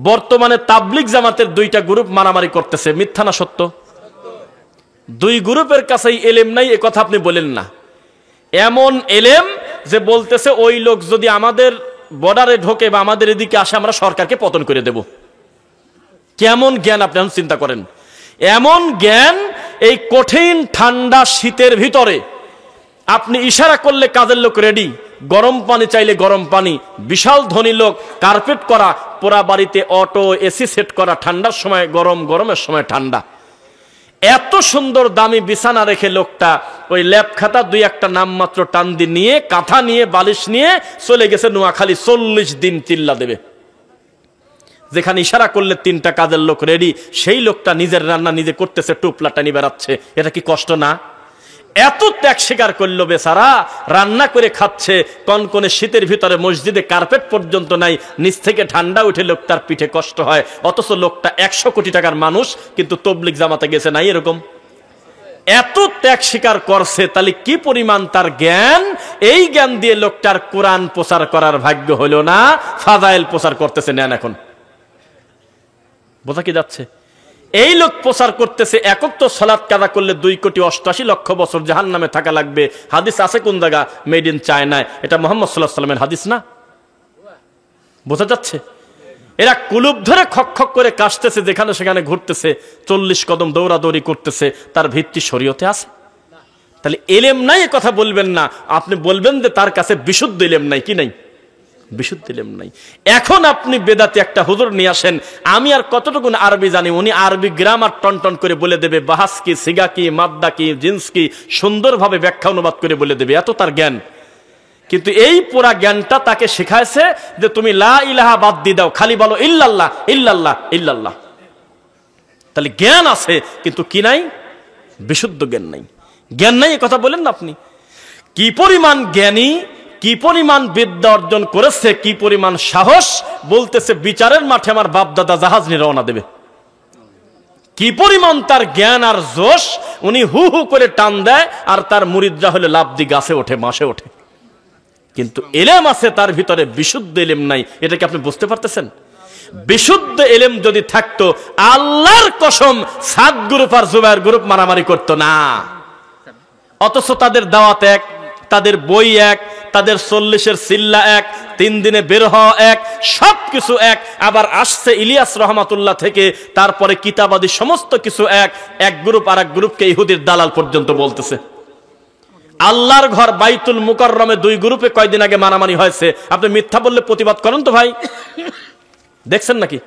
বর্তমানে তাবলিগ জামাতের দুইটা গ্রুপ মারামারি করতেছে, মিথ্যা না সত্য? দুই গ্রুপের কাছেই এলেম নাই, এ কথা আপনি বলেন না। এমন এলেম যে বলতেছে ওই লোক যদি আমাদের বর্ডারে ঢোকে বা আমাদের এদিকে আসে আমরা সরকারকে পতন করে দেব। কেমন জ্ঞান আপনি চিন্তা করেন। এমন জ্ঞান এই কঠিন ঠান্ডা শীতের ভিতরে আপনি ইশারা করলে কাজের লোক রেডি, গরম পানি চাইলে গরম পানি, বিশাল ধনী লোক, কার্পেট করা, পোড়া বাড়িতে অটো এসি সেট করা, ঠান্ডার সময় গরম, গরমের সময় ঠান্ডা। এত সুন্দর দামি বিছানা রেখে লোকটা ওই ল্যাপ খাতা দুই একটা নামমাত্র টান দিয়ে নিয়ে, কাঁথা নিয়ে, বালিশ নিয়ে চলে গেছে নোয়াখালী। 40 দিন চিল্লা দেবে। যেখানে ইশারা করলে 3টা কাজের লোক রেডি, সেই লোকটা নিজের রান্না নিজে করতেছে, টুপলাটা নিয়ে বেড়াচ্ছে। এটা কি কষ্ট না? এত ত্যাগ স্বীকার করলো বেচারা, রান্না করে খাচ্ছে কনকনে শীতের ভিতরে, মসজিদে কার্পেট পর্যন্ত নাই, নিচ থেকে ঠান্ডা উঠে লোকটার পিঠে কষ্ট হয়। অথচ লোকটা 100 কোটি টাকার মানুষ, কিন্তু তবলিগ জামাতে গেছে নাই এরকম। এত ত্যাগ স্বীকার করছে, তাহলে কি পরিমাণ তার জ্ঞান। এই জ্ঞান দিয়ে লোকটার কোরআন প্রচার করার ভাগ্য হলো না, ফাজাইল প্রচার করতেছে। নেন এখন বোঝা কি যাচ্ছে? এই লোক প্রচার করতেছে একক তো সালাত কাজা করলে 2,88,00,000 বছর জাহান্নামে থাকা লাগবে। হাদিস আছে কোন জায়গা? মেড ইন চায়নায়। এটা মুহাম্মদ সাল্লাল্লাহু আলাইহি ওয়াসাল্লামের হাদিস না? বোঝা যাচ্ছে? এরা কুলুপ ধরে খক খক করে কাশতেছে, যেখানে সেখানে ঘুরতেছে, 40 কদম দৌড়াদৌড়ি করতেছে। তার ভিত্তি শরীয়তে আছে? তাহলে এলেম নাই এ কথা বলবেন না। আপনি বলবেন যে তার কাছে বিশুদ্ধ এলেম নাই। কি নাই? বিশুদ্ধ এলেম নাই। এখন আপনি বেদাতি একটা হুজুর নিয়ে আসেন, আমি আর কতটুকু আরবি জানি, উনি আরবি গ্রামার টন করে বলে দেবে, বাহাস কি, সিগা কি, মাদ্দা কি, জিন্স কি, সুন্দরভাবে ব্যাখ্যা অনুবাদ করে বলে দেবে। এত তার জ্ঞান। কিন্তু এই পুরা জ্ঞানটা তাকে শেখাইছে যে তুমি লা ইলাহা বাদ দিয়ে দাও, খালি বলো ইল্লাল্লাহ ইল্লাল্লাহ ইল্লাল্লাহ। তাহলে জ্ঞান আছে, কিন্তু কি নাই? বিশুদ্ধ জ্ঞান নাই। জ্ঞান নাই এ কথা বলেন না আপনি। কি পরিমাণ জ্ঞানী, কি পরিমাণ বিদ্যা অর্জন করেছে, কি পরিমাণ সাহস। বলতেছে বিচারের মাঠে আমার বাপ দাদা জাহাজ নিয়ে রওনা দেবে। কি পরিমাণ তার জ্ঞান আর জোশ। উনি হু হু করে টান দেয়, আর তার মুরিদরা হলে লাফ দিয়ে গাছে ওঠে, মাসে ওঠে। কিন্তু এলেম আছে তার ভিতরে, বিশুদ্ধ এলেম নাই। এটা কি আপনি বুঝতে পারতেছেন? বিশুদ্ধ এলেম যদি থাকতো, আল্লাহর কসম সাদ গ্রুপ আর জুবায়ের গ্রুপ মারামারি করতো না। অথচ তাদের দাওয়াত এক, তাদের বই এক, তাদের 40-এর সিল্লা এক, 3 দিনে বের হওয়া এক, সবকিছু এক। আবার আসছে ইলিয়াস রহমাতুল্লাহ থেকে, তারপরে কিতাবাদি সমস্ত কিছু এক। এক গ্রুপ আর এক গ্রুপকে ইহুদির দালাল পর্যন্ত বলতেছে। আল্লাহর ঘর বাইতুল মুকাররমে 2 গ্রুপে কয়দিন আগে মারামারি হয়েছে। আপনি মিথ্যা বললে প্রতিবাদ করেন তো ভাই, দেখছেন নাকি?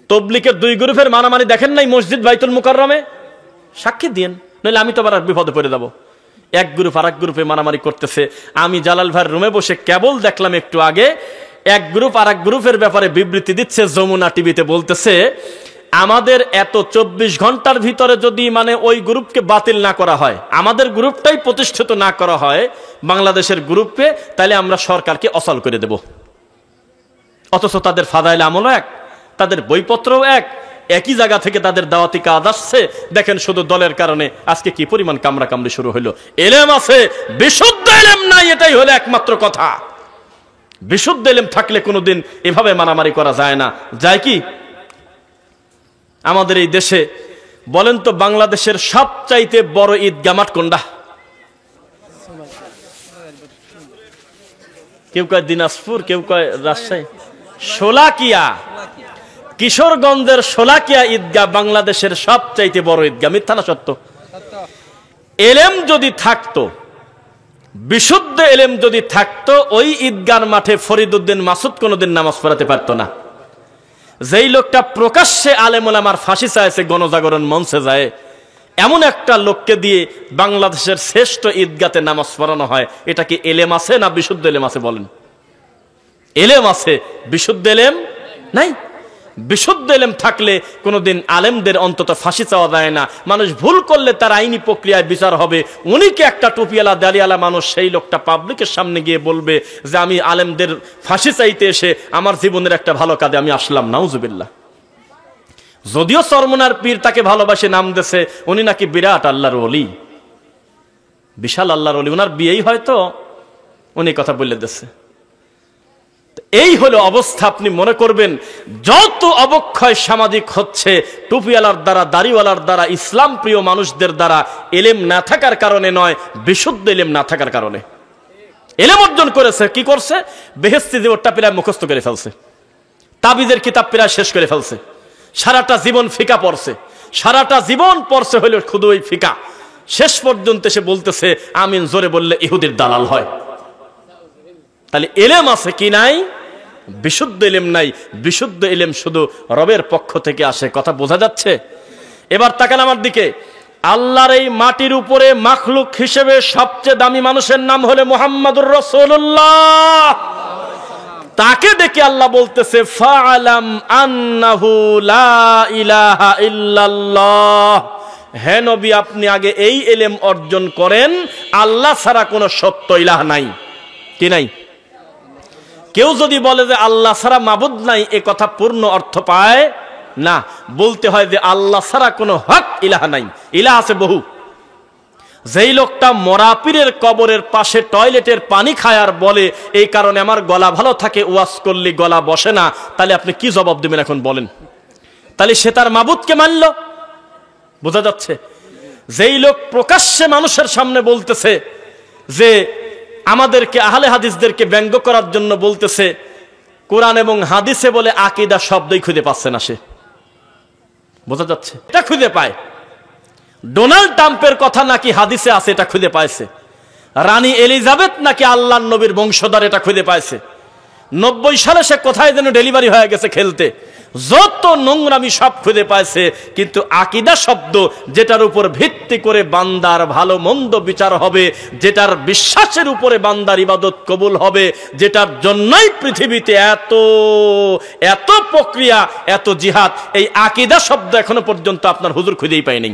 তবলিগের 2 গ্রুপের মারামারি দেখেন নাই মসজিদ বাইতুল মুকাররমে? সাক্ষী দিন, নইলে আমি তো আবার বিপদে পড়ে যাব। এক গ্রুপ আর এক গ্রুপে মারামারি করতেছে। আমি জালাল ভাইয়ের রুমে বসে কেবল দেখলাম একটু আগে, এক গ্রুপ আর এক গ্রুপের ব্যাপারে বিবৃতি দিচ্ছে যমুনা টিভিতে। বলতেছে আমাদের এত 24 ঘন্টার ভিতরে যদি ওই গ্রুপকে বাতিল না করা হয়, আমাদের গ্রুপটাই প্রতিষ্ঠিত না করা হয় বাংলাদেশের গ্রুপে, তাহলে আমরা সরকারকে অচল করে দেব। অথচ তাদের ফাদাইল আমলও এক, তাদের বইপত্রও এক, একই জায়গা থেকে তাদের দাওয়াতি কাজ আসছে। দেখেন শুধু দলের কারণে আজকে কি পরিমাণ কামড়া কামড়ি শুরু হইল। এলেম আছে, বিশুদ্ধ এলেম নাই, এটাই হলো একমাত্র কথা। বিশুদ্ধ এলেম থাকলে কোনোদিন এভাবে মারামারি করা যায় না। যায় কি? আমাদের এই দেশে বলেন তো, বাংলাদেশের সবচাইতে বড় ঈদগাহ মাঠ কোনটা? কেউ কয় দিনাজপুর, কেউ কয় রাজশাহী। শোলাকিয়া, কিশোরগঞ্জের শোলাকিয়া ঈদগাহ বাংলাদেশের সবচাইতে বড় ঈদগাহ। মিথ্যা না সত্য? এলেম যদি থাকতো, বিশুদ্ধ এলেম যদি থাকতো, ওই ঈদগাহর মাঠে ফরিদউদ্দিন মাসুদ কোনোদিন নামাজ পড়াতে পারতো না। যেই লোকটা প্রকাশ্যে আলেম ওলামার ফাঁসি চাইছে গণজাগরণ মঞ্চে যায়, এমন একটা লোককে দিয়ে বাংলাদেশের শ্রেষ্ঠ ঈদগাতে নামাজ পড়ানো হয়। এটা কি এলেম আছে না বিশুদ্ধ এলেম আছে? বলেন। এলেম আছে, বিশুদ্ধ এলেম নাই। বিশুদ্ধ এলেম থাকলে কোনোদিন আলেমদের অন্তত ফাঁসি চাওয়া যায় না। মানুষ ভুল করলে তার আইনি প্রক্রিয়ায় বিচার হবে। উনি কি একটা টুপিওয়ালা দাড়িওয়ালা মানুষ, সেই লোকটা পাবলিকের সামনে গিয়ে বলবে যে আমি আলেমদের ফাঁসি চাইতে এসে আমার জীবনের একটা ভালো কাজে আমি আসলাম। নাউজুবিল্লাহ। যদিও চরমনার পীর তাকে ভালোবাসে, নাম দেশে, উনি নাকি বিরাট আল্লাহর ওলি, বিশাল আল্লাহর ওলি। ওনার বিয়েই হয়তো উনি কথা বলে দিচ্ছে। এই হলো অবস্থা। আপনি মনে করবেন যত অবক্ষয় সামাজিক হচ্ছে টুপিওয়ালার দ্বারা, দাড়িওয়ালার দ্বারা, ইসলাম প্রিয় মানুষদের দ্বারা, এলেম না থাকার কারণে নয়, বিশুদ্ধ এলেম না থাকার কারণে। এলেম অর্জন করেছে, কি করছে? বেহেশতি জীবনটা প্রায় মুখস্থ করে ফেলছে, তাবিজের কিতাব প্রায় শেষ করে ফেলছে, সারাটা জীবন ফিকা পড়ছে, সারাটা জীবন পড়ছে হইল শুধু ওই ফিকা। শেষ পর্যন্ত সে বলতেছে আমিন জোরে বললে ইহুদির দালাল হয়। তাহলে এলেম আছে কি নাই? বিশুদ্ধ এলেম নাই। বিশুদ্ধ এলেম শুধু রবের পক্ষ থেকে আসে। কথা বোঝা যাচ্ছে? এবার তাকান আমার দিকে। আল্লাহর এই মাটির উপরে মাখলুক হিসেবে সবচেয়ে দামি মানুষের নাম হলো মুহাম্মাদুর রাসূলুল্লাহ। তাকে দেখে আল্লাহ বলতেছে ফাআলাম আন্নাহু লা ইলাহা ইল্লাল্লাহ, হে নবী আপনি আগে এই এলেম অর্জন করেন, আল্লাহ ছাড়া কোনো সত্য ইলাহ নাই। কি নাই? কেউ যদি বলে যে আল্লাহ ছাড়া মাবুদ নাই, এ কথা পূর্ণ অর্থ পায় না। বলতে হয় যে আল্লাহ ছাড়া কোনো হক ইলাহ নাই। ইলাহ আছে বহু। যেই লোকটা মরা পীরের কবরের পাশে টয়লেটের পানি খায় আর বলে এই কারণে আমার গলা ভালো থাকে, ওয়াজ করলে গলা বসে না, তাহলে আপনি কি জবাব দেবেন এখন বলেন? তাহলে সে তার মাবুদকে মানল। বোঝা যাচ্ছে? যেই লোক প্রকাশ্যে মানুষের সামনে বলতেছে যে আমাদেরকে আহলে হাদিসদেরকে ব্যঙ্গ করার জন্য বলতেছে, কোরআন এবং হাদিসে বলে আকীদা শব্দই খুঁজে পাচ্ছে না সে। বোঝা যাচ্ছে? এটা খুঁজে পায়। ডোনাল্ড ট্রাম্পের কথা নাকি হাদিসে আছে, এটা খুঁজে পাইছে। রানী এলিজাবেথ নাকি আল্লাহর নবীর বংশধর, এটা খুঁজে পাইছে। 90 সালে সে কোথায় যেন ডেলিভারি হয়ে গেছে খেলতে। যত নোংরামি সব খুঁজে পাইছে, কিন্তু আকীদা শব্দ যেটার উপর ভিত্তি করে বান্দার ভালো মন্দ বিচার হবে, যেটার বিশ্বাসের উপরে বান্দার ইবাদত কবুল হবে, যেটার জন্যই পৃথিবীতে এত এত প্রক্রিয়া, এত জিহাদ, এই আকীদা শব্দ এখনো পর্যন্ত আপনার হুজুর খুঁজেই পায়নি।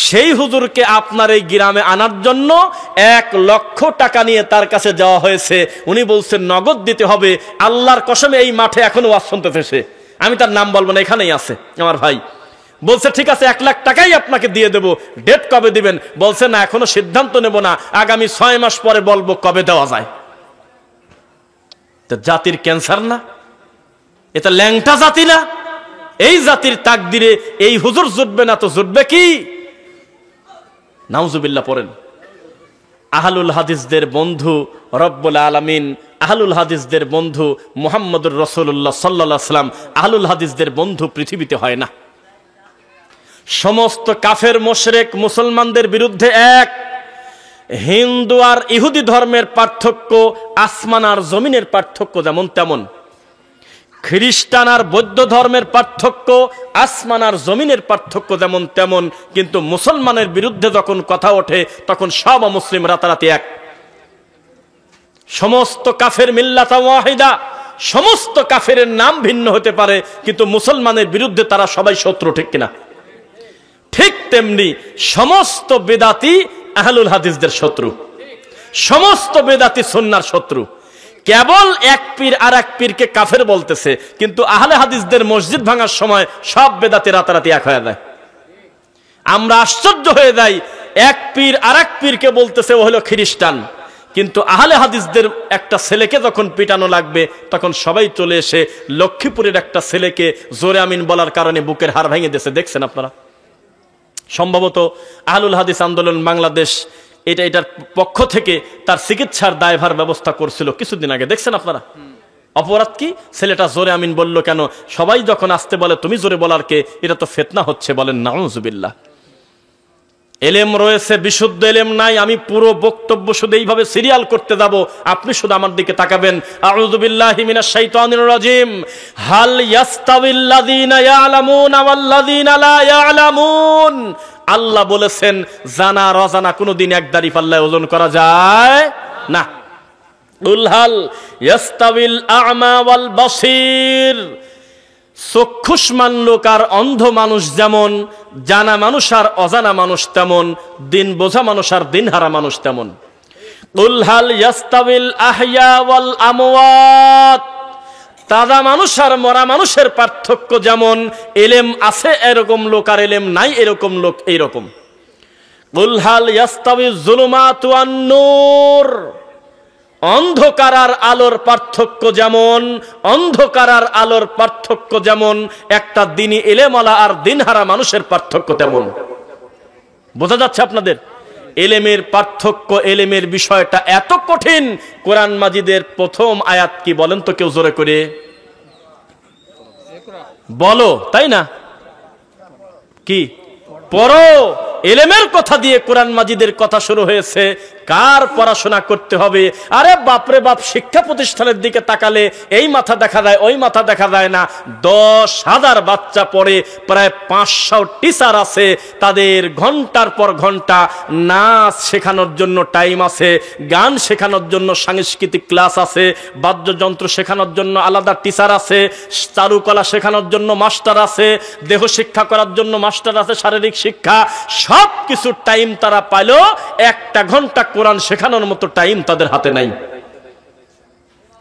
সেই হুজুরকে আপনার এই গ্রামে আনার জন্য 1 লক্ষ টাকা নিয়ে তার কাছে যাওয়া হয়েছে। উনি বলছেন নগদ দিতে হবে। আল্লাহর কসমে এই মাঠে এখনো ওয়াজ শুনতেছে। আমি তার নাম বলবো না, এখানেই আছে আমার ভাই। বলছে ঠিক আছে 1 লাখ টাকাই আপনাকে দিয়ে দেব, ডেট কবে দিবেন? বলছে না এখনো সিদ্ধান্ত নেব না, আগামী 6 মাস পরে বলবো কবে দেওয়া যায়। তো জাতির ক্যান্সার না? এটা ল্যাংটা জাতি না? এই জাতির তাকদিরে এই হুজুর জুটবে না তো জুটবে কি? নাউজুবিল্লাহ পড়েন। আহলুল হাদিসদের বন্ধু রব্বুল আলামিন, আহলুল হাদিসদের বন্ধু মুহাম্মদুর রাসূলুল্লাহ সাল্লাল্লাহু আলাইহি ওয়াসাল্লাম। আহলুল হাদিসদের বন্ধু পৃথিবীতে হয় না। সমস্ত কাফের মুশরিক মুসলমানদের বিরুদ্ধে এক। হিন্দু আর ইহুদি ধর্মের পার্থক্য আসমান আর জমিনের পার্থক্য যেমন তেমন। খ্রিস্টান আর বৌদ্ধ ধর্মের পার্থক্য আসমান আর জমিনের পার্থক্য যেমন তেমন। কিন্তু মুসলমানের বিরুদ্ধে যখন কথা ওঠে তখন সব মুসলিম রাতারাতি এক। সমস্ত কাফের মিল্লাতা ওয়াহিদা, সমস্ত কাফের নাম ভিন্ন হতে পারে, কিন্তু মুসলমানের বিরুদ্ধে তারা সবাই শত্রু, ঠিক কিনা? ঠিক তেমনি সমস্ত বেদাতি আহলুল হাদিসদের শত্রু, সমস্ত বেদাতি সুন্নাহর শত্রু। কেবল এক পীর আর এক পীরকে কাফের বলতেছে, কিন্তু আহলে হাদিসদের মসজিদ ভাঙার সময় সব বেদাতি রাতারাতি এক হয়ে যায়। আমরা আশ্চর্য হয়ে যাই, এক পীর আর এক পীরকে বলতেছে ও হলো খ্রিস্টান, কিন্তু আহলে হাদিসদের একটা ছেলেকে যখন পিটানো লাগবে তখন সবাই চলে এসে লক্ষ্মীপুরের একটা ছেলেকে জোরে আমিন বলার কারণে বুকের হাড় ভেঙে দিয়েছে। দেখছেন আপনারা? সম্ভবত আহলুল হাদিস আন্দোলন বাংলাদেশ এটার পক্ষ থেকে তার চিকিৎসার দায়ভার ব্যবস্থা করছিল কিছুদিন আগে। দেখছেন আপনারা? অপরাধ কি? ছেলেটা জোরে আমিন বলল কেন? সবাই যখন আসতে বলে তুমি জোরে বলার কে? এটা তো ফিতনা হচ্ছে। বলেন নাউজুবিল্লাহ। এলেম রয়েছে, বিশুদ্ধ এলেম নাই। আমি পুরো বক্তব্য শুধু এইভাবে সিরিয়াল করতে যাব, আপনি শুধু আমার দিকে তাকাবেন। আউযু বিল্লাহি মিনাশ শাইতানির রাজিম। হাল ইয়াস্তাবিল্লাযীনা ইয়ালামুনা ওয়াল্লাযীনা লা ইয়ালামুন। আল্লাহ বলেছেন জানা আর অজানা কোনোদিন এক দাঁড়ি পাল্লায় ওজন করা যায় না। কুল হাল ইয়াস্তাবিল আ'মা ওয়াল বাসীর। চক্ষুষ্মান লোক আর অন্ধ মানুষ যেমন, জানা মানুষ আর অজানা মানুষ তেমন, দিন বোঝা মানুষ আর দিনহারা মানুষ তেমন। কুল হাল ইয়াস্তাবিল আহইয়া ওয়াল আমওয়াত। তাজা মানুষ আর মরা মানুষের পার্থক্য যেমন, এলেম আছে এরকম লোক আর এলেম নাই এরকম লোক এইরকম। কুল হাল ইয়াস্তাবিজ যুলুমাতু ওয়ান নূর। অন্ধকার আর আলোর পার্থক্য যেমন একটা দিনী এলেমওয়ালা আর দিনহারা মানুষের পার্থক্য তেমন। বোঝা যাচ্ছে আপনাদের? এলেমের পার্থক্য, এলেমের বিষয়টা এত কঠিন। কোরআন মাজিদের প্রথম আয়াত কি বলেন তো কেউ জোরে করে বলো, তাই না? কি পড়ো। এলেমের কথা দিয়ে কোরআন মাজিদের কথা শুরু হয়েছে। কার পড়াশোনা করতে হবে? আরে বাপরে বাপ, শিক্ষা প্রতিষ্ঠানের দিকে তাকালে এই মাথা দেখা যায়, ওই মাথা দেখা যায় না। 10,000 বাচ্চা পড়ে, প্রায় 500 টিচার আছে, তাদের ঘন্টার পর ঘন্টা নাচ শেখানোর জন্য টাইম আছে, গান শেখানোর জন্য সাংস্কৃতিক ক্লাস আছে, বাদ্যযন্ত্র শেখানোর জন্য আলাদা টিচার আছে, চারুকলা শেখানোর জন্য মাস্টার আছে, দেহ শিক্ষা করার জন্য মাস্টার আছে, শারীরিক শিক্ষা, সব কিছু টাইম তারা পাইলো। 1 ঘন্টা কোরআন শেখানোর মতো টাইম তাদের হাতে নাই।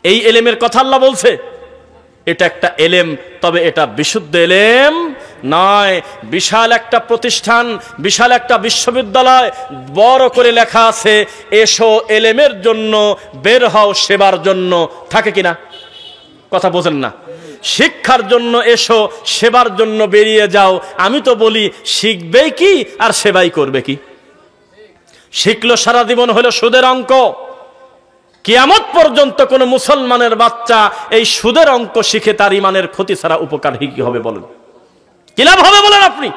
এই এলেমের কথা আল্লাহ বলছে। এটা একটা এলেম, তবে এটা বিশুদ্ধ এলেম নয়। বিশাল একটা প্রতিষ্ঠান, বিশাল একটা বিশ্ববিদ্যালয়, বড় করে লেখা আছে এসো এলেমের জন্য, বের হও সেবার জন্য। থাকে কিনা? কথা বোঝেন না? শিক্ষার জন্য এসো, সেবার জন্য বেরিয়ে যাও। আমি তো বলি শিখবেই কি আর সেবাই করবে কি? শিখলো সারা জীবন হলো সুদের অঙ্ক। কিয়ামত পর্যন্ত কোন মুসলমানের বাচ্চা এই সুদের অঙ্ক শিখে তার ইমানের ক্ষতি ছাড়া উপকার কি হবে বলেন? কি লাভ হবে বলেন আপনি?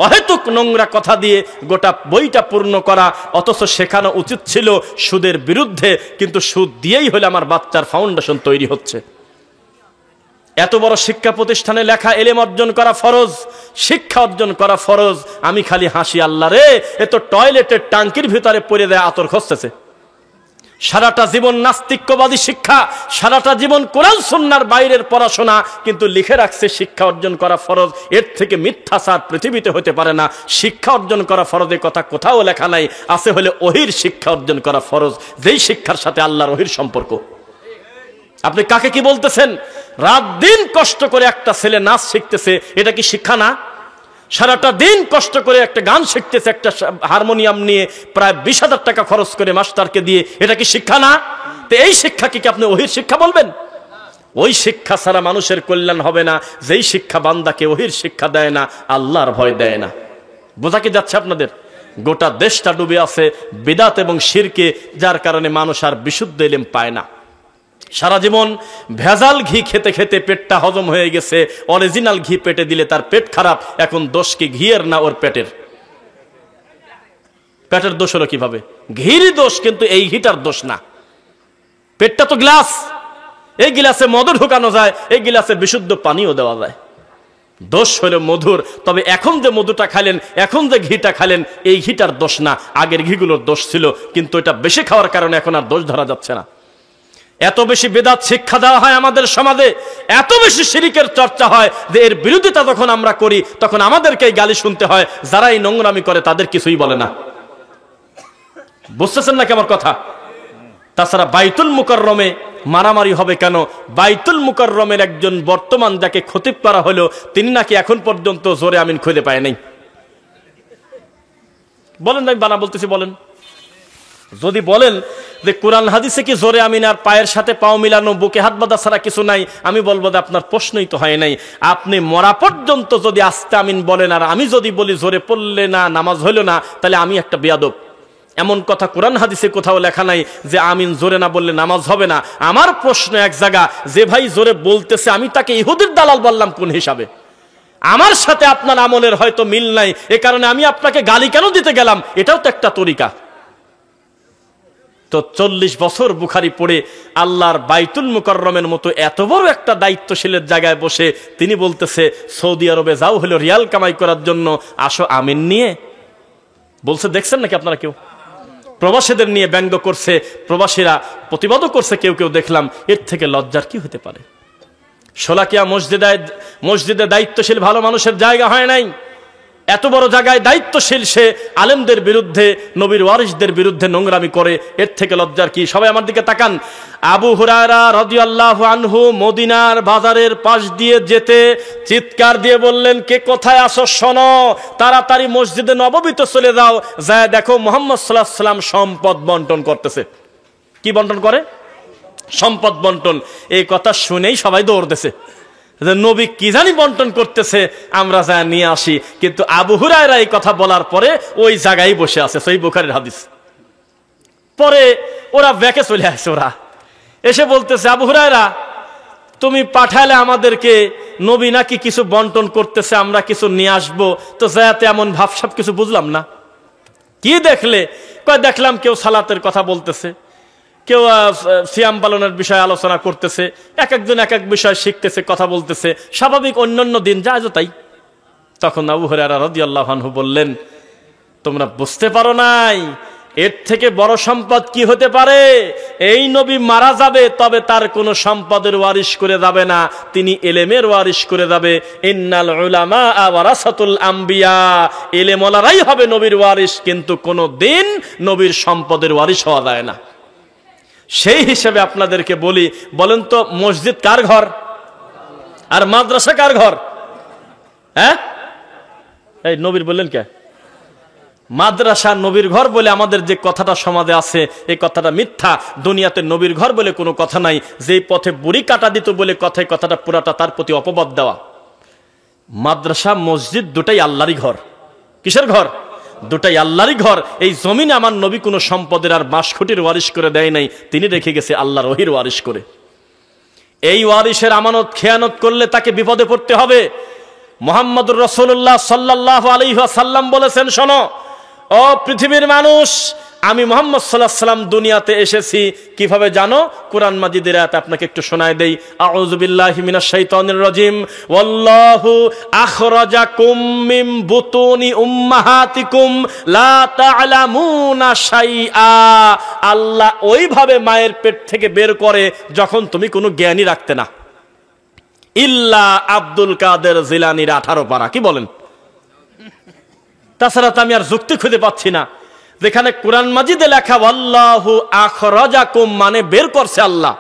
অহেতুক নোংরা কথা দিয়ে গোটা বইটা পূর্ণ করা, অথচ শেখানো উচিত ছিল সুদের বিরুদ্ধে, কিন্তু সুদ দিয়েই হলে আমার বাচ্চার ফাউন্ডেশন তৈরি হচ্ছে। এত বড় শিক্ষা প্রতিষ্ঠানে লেখা এলেম অর্জন করা ফরজ, শিক্ষা অর্জন করা ফরজ। আমি খালি হাসি, আল্লাহ রে, এ তো টয়লেটের টাঙ্কির ভিতরে পড়ে দেয় আতর খসতেছে। সারাটা জীবন নাস্তিক্যবাদী শিক্ষা, সারাটা জীবন কোরআন সুন্নাহর বাইরের পড়াশোনা, কিন্তু লিখে রাখছে শিক্ষা অর্জন করা ফরজ। এর থেকে মিথ্যাচার পৃথিবীতে হতে পারে না। শিক্ষা অর্জন করা ফরজের কথা কোথাও লেখা নাই। আছে হলে ওহির শিক্ষা অর্জন করা ফরজ, যেই শিক্ষার সাথে আল্লাহর ওহির সম্পর্ক। আপনি কাকে কি বলতেছেন? রাত দিন কষ্ট করে একটা ছেলে নাচ শিখতেছে, এটা কি শিক্ষা না? সারাটা দিন কষ্ট করে একটা গান শিখতেছে, একটা হারমোনিয়াম নিয়ে প্রায় 20,000 টাকা খরচ করে মাস্টারকে দিয়ে, এটা কি শিক্ষা না? তো এই শিক্ষাকে কি আপনি ওহির শিক্ষা বলবেন? ওই শিক্ষা ছাড়া মানুষের কল্যাণ হবে না। যেই শিক্ষা বান্দাকে ওহির শিক্ষা দেয় না, আল্লাহর ভয় দেয় না। বোঝা কি যাচ্ছে আপনাদের? গোটা দেশটা ডুবে আছে বিদআত এবং শিরকে, যার কারণে মানুষ আর বিশুদ্ধ ইলম পায় না। সারা জীবন ভেজাল ঘি খেতে খেতে পেটটা হজম হয়ে গেছে। অরিজিনাল ঘি পেটে দিলে তার পেট খারাপ। এখন দোষ কি ঘিয়ের না ওর পেটের? পেটের দোষ হলো কিভাবে? ঘিরই দোষ, কিন্তু এই ঘিটার দোষ না। পেটটা তো গ্লাস, এই গিলাসে মধু ঢুকানো যায়, এই গিলাসে বিশুদ্ধ পানিও দেওয়া যায়। দোষ হলো মধুর। তবে এখন যে মধুটা খাইলেন, এখন যে ঘিটা খাইলেন, এই ঘিটার দোষ না, আগের ঘিগুলোর দোষ ছিল। কিন্তু এটা বেশি খাওয়ার কারণে এখন আর দোষ ধরা যাচ্ছে না। এত বেশি বেদাত শিক্ষা দেওয়া হয় আমাদের সমাজে, এত বেশি শিরিকের চর্চা হয় যে এর বিরোধিতা যখন আমরা করি তখন আমাদেরকেই গালি শুনতে হয়। যারা এই নোংরামি করে তাদের কিছুই বলে না। বুঝতেছেন নাকি আমার কথা? তাছাড়া বাইতুল মুকাররমে মারামারি হবে কেন? বাইতুল মুকাররমের একজন বর্তমান যাকে খতিব করা হলো, তিনি নাকি এখন পর্যন্ত জোরে আমিন খুঁজে পায় নাই। বলেন, আমি বানা বলতেছি, বলেন। যদি বলেন যে কোরআন হাদিসে কি জোরে আমিন আর পায়ের সাথে পাও মিলানো, বুকে হাত বাঁধা ছাড়া কিছু নাই, আমি বলবো যে আপনার প্রশ্নই তো হয় নাই। আপনি মরা পর্যন্ত যদি আস্তে আমিন বলেন আর আমি যদি বলি জোরে পড়লে না নামাজ হইল না, তাহলে আমি একটা বেয়াদব। এমন কথা কোরআন হাদিসে কোথাও লেখা নাই যে আমিন জোরে না বললে নামাজ হবে না। আমার প্রশ্ন এক জায়গা, যে ভাই জোরে বলতেছে আমি তাকে ইহুদির দালাল বললাম কোন হিসাবে? আমার সাথে আপনার আমলের হয়তো মিল নাই, এ কারণে আমি আপনাকে গালি কেন দিতে গেলাম? এটাও তো একটা তরিকা। তো 40 বছর বুখারি পড়ে আল্লাহর বাইতুল মুকাররমের মতো এত বড় একটা দায়িত্বশীলের জায়গায় বসে তিনি বলতেছে সৌদি আরবে যাও হলো রিয়াল কামাই করার জন্য, আসো আমিন নিয়ে বলছে। দেখছেন নাকি আপনারা? কেউ প্রবাসীদের নিয়ে ব্যঙ্গ করছে, প্রবাসীরা প্রতিবাদও করছে, কেউ কেউ দেখলাম। এর থেকে লজ্জার কি হতে পারে? শোলাকিয়া মসজিদে দায়িত্বশীল ভালো মানুষের জায়গা হয় নাই। এত বড় জায়গায় দায়িত্বশীল সে আলেমদের বিরুদ্ধে, নবীর ওয়ারিসদের বিরুদ্ধে নোংরামি করে। এর থেকে লজ্জার কি? সবাই আমার দিকে তাকান। আবু হুরায়রা রাদিয়াল্লাহু আনহু মদিনার বাজারের পাশ দিয়ে যেতে চিৎকার দিয়ে বললেন, কে কোথায় আসো শোনো, তাড়াতাড়ি মসজিদে নববীতে চলে যাও, যায় দেখো মুহাম্মদ সাল্লাল্লাহু আলাইহি ওয়াসাল্লাম সম্পদ বন্টন করতেছে। কি বন্টন করে? সম্পদ বন্টন। এই কথা শুনেই সবাই দৌড়তেছে যে নবী কি জানি বন্টন করতেছে, আমরা যা নিয়ে আসি। কিন্তু আবু হুরায়রা এই কথা বলার পরে ওই জায়গায় বসে আছে, সহিহ বুখারীর হাদিস। পরে ওরা ব্যাকে চলে আসে, ওরা এসে বলতেছে, আবু হুরায়রা তুমি পাঠালে আমাদেরকে, নবী নাকি কিছু বন্টন করতেছে, আমরা কিছু নিয়ে আসবো, তো যাতে এমন ভাবসাব কিছু বুঝলাম না। কি দেখলে? কয় দেখলাম কেউ সালাতের কথা বলতেছে, কেউ সিয়াম পালনের বিষয়ে আলোচনা করতেছে, এক একজন এক এক বিষয় শিখতেছে, কথা বলতেছে, স্বাভাবিক অন্যান্য দিন যায় তাই। তখন আবু হুরায়রা রাদিয়াল্লাহু আনহু বললেন, তোমরা বুঝতে পারো নাই এর থেকে বড় সম্পদ কি হতে পারে? এই নবী মারা যাবে, তবে তার কোনো সম্পদের ওয়ারিশ করে যাবে না, তিনি ইলমের ওয়ারিশ করে যাবে। ইন্নাল উলামা ওয়ারাসাতুল আম্বিয়া, ইলমওয়ালারাই হবে নবীর ওয়ারিশ, কিন্তু কোনো দিন নবীর সম্পদের ওয়ারিশ হওয়া যায় না। সেই হিসেবে আপনাদেরকে বলি, বলেন তো মসজিদ কার ঘর আর মাদ্রাসা কার ঘর? হ্যাঁ, এই নবীর বললেন কে? মাদ্রাসা নবীর ঘর বলে আমাদের যে কথাটা সমাজে আছে, এই কথাটা মিথ্যা। দুনিয়াতে নবীর ঘর বলে কোনো কথা নাই। যেই পথে বুড়ি কাটা দিত বলে কথাটা পুরাটা তার প্রতি অপবাদ দেওয়া। মাদ্রাসা মসজিদ দুটাই আল্লাহরই ঘর। কিসের ঘর? দুটাই আল্লাহরই ঘর। এই জমিনে আমার নবী কোনো সম্পদের আর বাঁশখুঁটির ওয়ারিশ করে দেয় নাই, তিনি রেখে গেছে আল্লাহর ওহীর ওয়ারিশ করে। এই ওয়ারিশের আমানত খেয়ানত করলে তাকে বিপদে পড়তে হবে। মুহাম্মদুর রাসূলুল্লাহ সাল্লাল্লাহু আলাইহি ওয়াসাল্লাম বলেছেন, শোনো ও পৃথিবীর মানুষ, আমি মুহাম্মদ সাল্লাল্লাহু আলাইহি ওয়াসাল্লাম দুনিয়াতে এসেছি কিভাবে জানো? কোরআন মাজিদের আয়াত আপনাকে একটু শোনায় দেই। আউযু বিল্লাহি মিনাশ শাইতানির রাজিম। ওয়াল্লাহু আখরাজাকুম মিন বুতুনি উম্মাহাতিকুম লা তা'লামুনা শাইআ। আল্লাহ ওইভাবে মায়ের পেট থেকে বের করে যখন তুমি কোনো জ্ঞানই রাখতে না। ইল্লা আব্দুল কাদের জিলানীর 18 পারা। কি বলেন? তাছাড়া তো আমি আর যুক্তি খুঁজে পাচ্ছি না। যেখানে কোরআন মাজিদে লেখা আল্লাহু আখরাজাকুম মানে বের করছে আল্লাহ,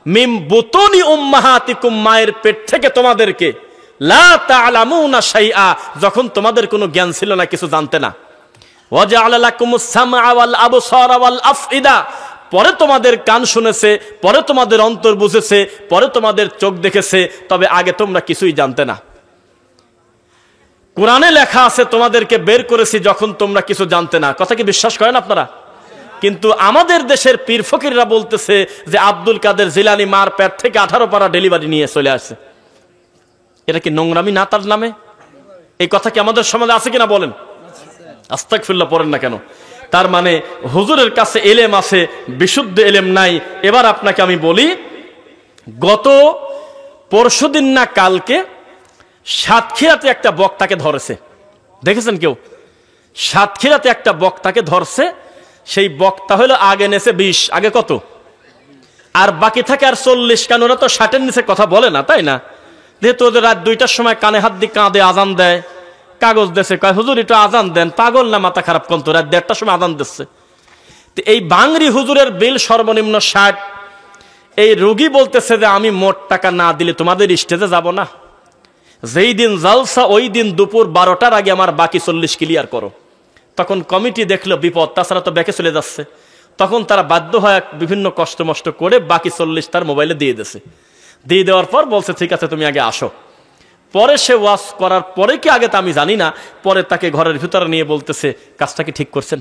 মিম বুতুনি উম্মাহাতিকুম মায়ের পেট থেকে তোমাদেরকে, লা তা'লামুনা শাইআ যখন তোমাদের কোনো জ্ঞান ছিল না, কিছু জানতে না। ওয়াজআলা লাকুমুস সামআ ওয়াল আবসারা ওয়াল আফইদা পরে তোমাদের কান শুনেছে, পরে তোমাদের অন্তর বুঝেছে, পরে তোমাদের চোখ দেখেছে, তবে আগে তোমরা কিছুই জানতে না। কোরআনে লেখা আছে তোমাদেরকে বের করেছি যখন তোমরা কিছু জানতে না। কথা কি বিশ্বাস করেন আপনারা? কিন্তু আমাদের দেশের পীর ফকিররা বলতেছে যে আব্দুল কাদের জিলানী মার পেট থেকে 18 পারা ডেলিভারি নিয়ে চলে আসছে। এটা কি নোংরামি না তার নামে? এই কথা কি আমাদের সমাজে আছে কিনা বলেন? আস্তাগফিরুল্লাহ পড়েন না কেন? তার মানে হুজুরের কাছে এলেম আছে, বিশুদ্ধ এলেম নাই। এবার আপনাকে আমি বলি, গত পরশুদিন না কালকে সাতক্ষীরাতে একটা বক্তাকে ধরেছে, দেখেছেন কেউ? সাতক্ষীরাতে একটা বক্তাকে ধরছে। সেই বক্তা হলো আগে নেছে 20, আগে কত? আর বাকি থাকে আর 40। কেন? ওরা তো 60-এর নিচে কথা বলে না, তাই না? যেহেতু ওদের রাত 2টার সময় কানে হাত দিয়ে কাঁদে, আজান দেয়, কাগজ দেশে কয় হুজুর একটু আজান দেন। পাগল না মাথা খারাপ? কোন তো রাত 1:30টার সময় আজান দিচ্ছে। তো এই বাংরি হুজুরের বিল সর্বনিম্ন 60। এই রোগী বলতেছে যে আমি মোট টাকা না দিলে তোমাদের স্টেজে যাব না। যেই দিন জালসা ওই দিন দুপুর 12টার আগে আমার বাকি 40 ক্লিয়ার করো। তখন কমিটি দেখলো বিপদ, তাছাড়া তো ব্যাকে চলে যাচ্ছে। তখন তারা বাধ্য হয় বিভিন্ন কষ্ট মষ্ট করে বাকি 40 তার মোবাইলে দিয়ে দিয়েছে। দিয়ে দেওয়ার পর বলছে ঠিক আছে তুমি আগে আসো। পরে সে ওয়াজ করার পরে কি আগে তা আমি জানি না, পরে তাকে ঘরের ভিতরে নিয়ে বলতেছে কাজটা কি ঠিক করছেন?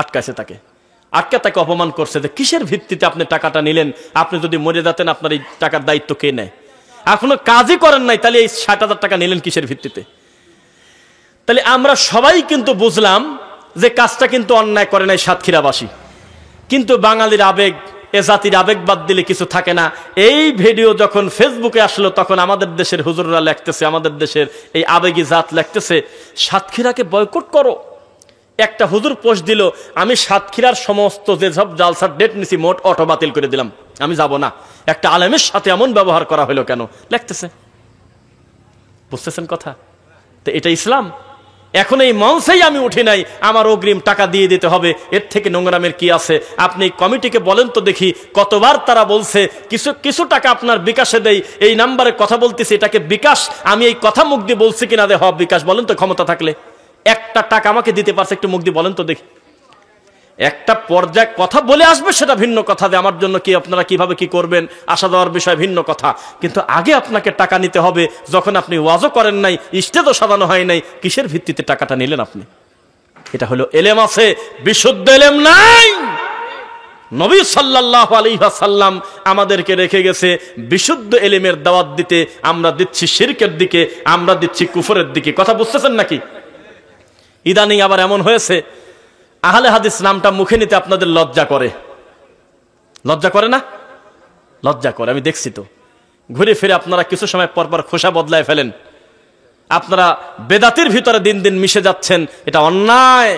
আটকাছে তাকে, তাকে অপমান করছে যে কিসের ভিত্তিতে আপনি টাকাটা নিলেন? আপনি যদি মরে যেতেন আপনার এই টাকার দায়িত্ব কে নেয়? এখনো কাজই করেন নাই, তাহলে এই 60,000 টাকা নিলেন কিসের ভিত্তিতে? তাহলে আমরা সবাই কিন্তু বুঝলাম যে কাজটা কিন্তু অন্যায় করে নাই সাতক্ষীরাবাসী। কিন্তু বাঙালির আবেগ, এ জাতির আবেগ বাদ দিলে কিছু থাকে না। এই ভিডিও যখন ফেসবুকে আসলো তখন আমাদের দেশের হুজুররা লিখতেছে, আমাদের দেশের এই আবেগী জাত লিখতেছে সাতক্ষীরাকে বয়কট করো। একটা হুজুর পোস্ট দিল, আমি সাতক্ষীরার সমস্ত যেসব জালসার ডেট নিছি মোট অটো বাতিল করে দিলাম, আমি যাব না। একটা আলেমের সাথে এমন ব্যবহার করা হলো কেন? লিখতেছে। বুঝতেছেন কথা? তো এটা ইসলাম? এখন এই মঞ্চেই আমি উঠি নাই, আমার অগ্রিম টাকা দিয়ে দিতে হবে, এর থেকে নোংরামের কি আছে? আপনি কমিটিকে বলেন তো দেখি, কতবার তারা বলছে কিছু টাকা আপনার বিকাশে দেই, এই নাম্বারে কথা বলতেছি, এটাকে বিকাশ, আমি এই কথা মুখ দিয়ে বলছি কিনা দে বিকাশ, বলেন তো ক্ষমতা থাকলে। একটা টাকা আমাকে দিতে পারছে, একটু মুখ দিয়ে বলেন তো দেখি। একটা পর্যায়ে কথা বলে আসবে, সেটা ভিন্ন কথা, যে আমার জন্য কি আপনারা কিভাবে কি করবেন, আসা দেওয়ার বিষয় ভিন্ন কথা। কিন্তু আগে আপনাকে টাকা নিতে হবে। যখন আপনি ওয়াজও করেন নাই, স্টেজও সাজানো হয় নাই, কিসের ভিত্তিতে টাকাটা নিলেন আপনি? এটা হলো এলেম আছে, বিশুদ্ধ এলেম নাই। নবী সাল্লাল্লাহু আলাইহি ওয়াসাল্লাম আমাদেরকে রেখে গেছে বিশুদ্ধ এলেমের দাওয়াত দিতে। আমরা দিচ্ছি শিরকের দিকে, আমরা দিচ্ছি কুফরের দিকে। কথা বুঝতেছেন নাকি? ইদানিং আবার এমন হয়েছে, আহলে হাদিস নামটা মুখে নিতে আপনাদের লজ্জা করে। লজ্জা করে না? লজ্জা করে, আমি দেখছি তো। ঘুরে ফিরে আপনারা কিছু সময় পর পর খোসা বদলায় ফেলেন। আপনারা বেদাতির ভিতরে দিন দিন মিশে যাচ্ছেন, এটা অন্যায়।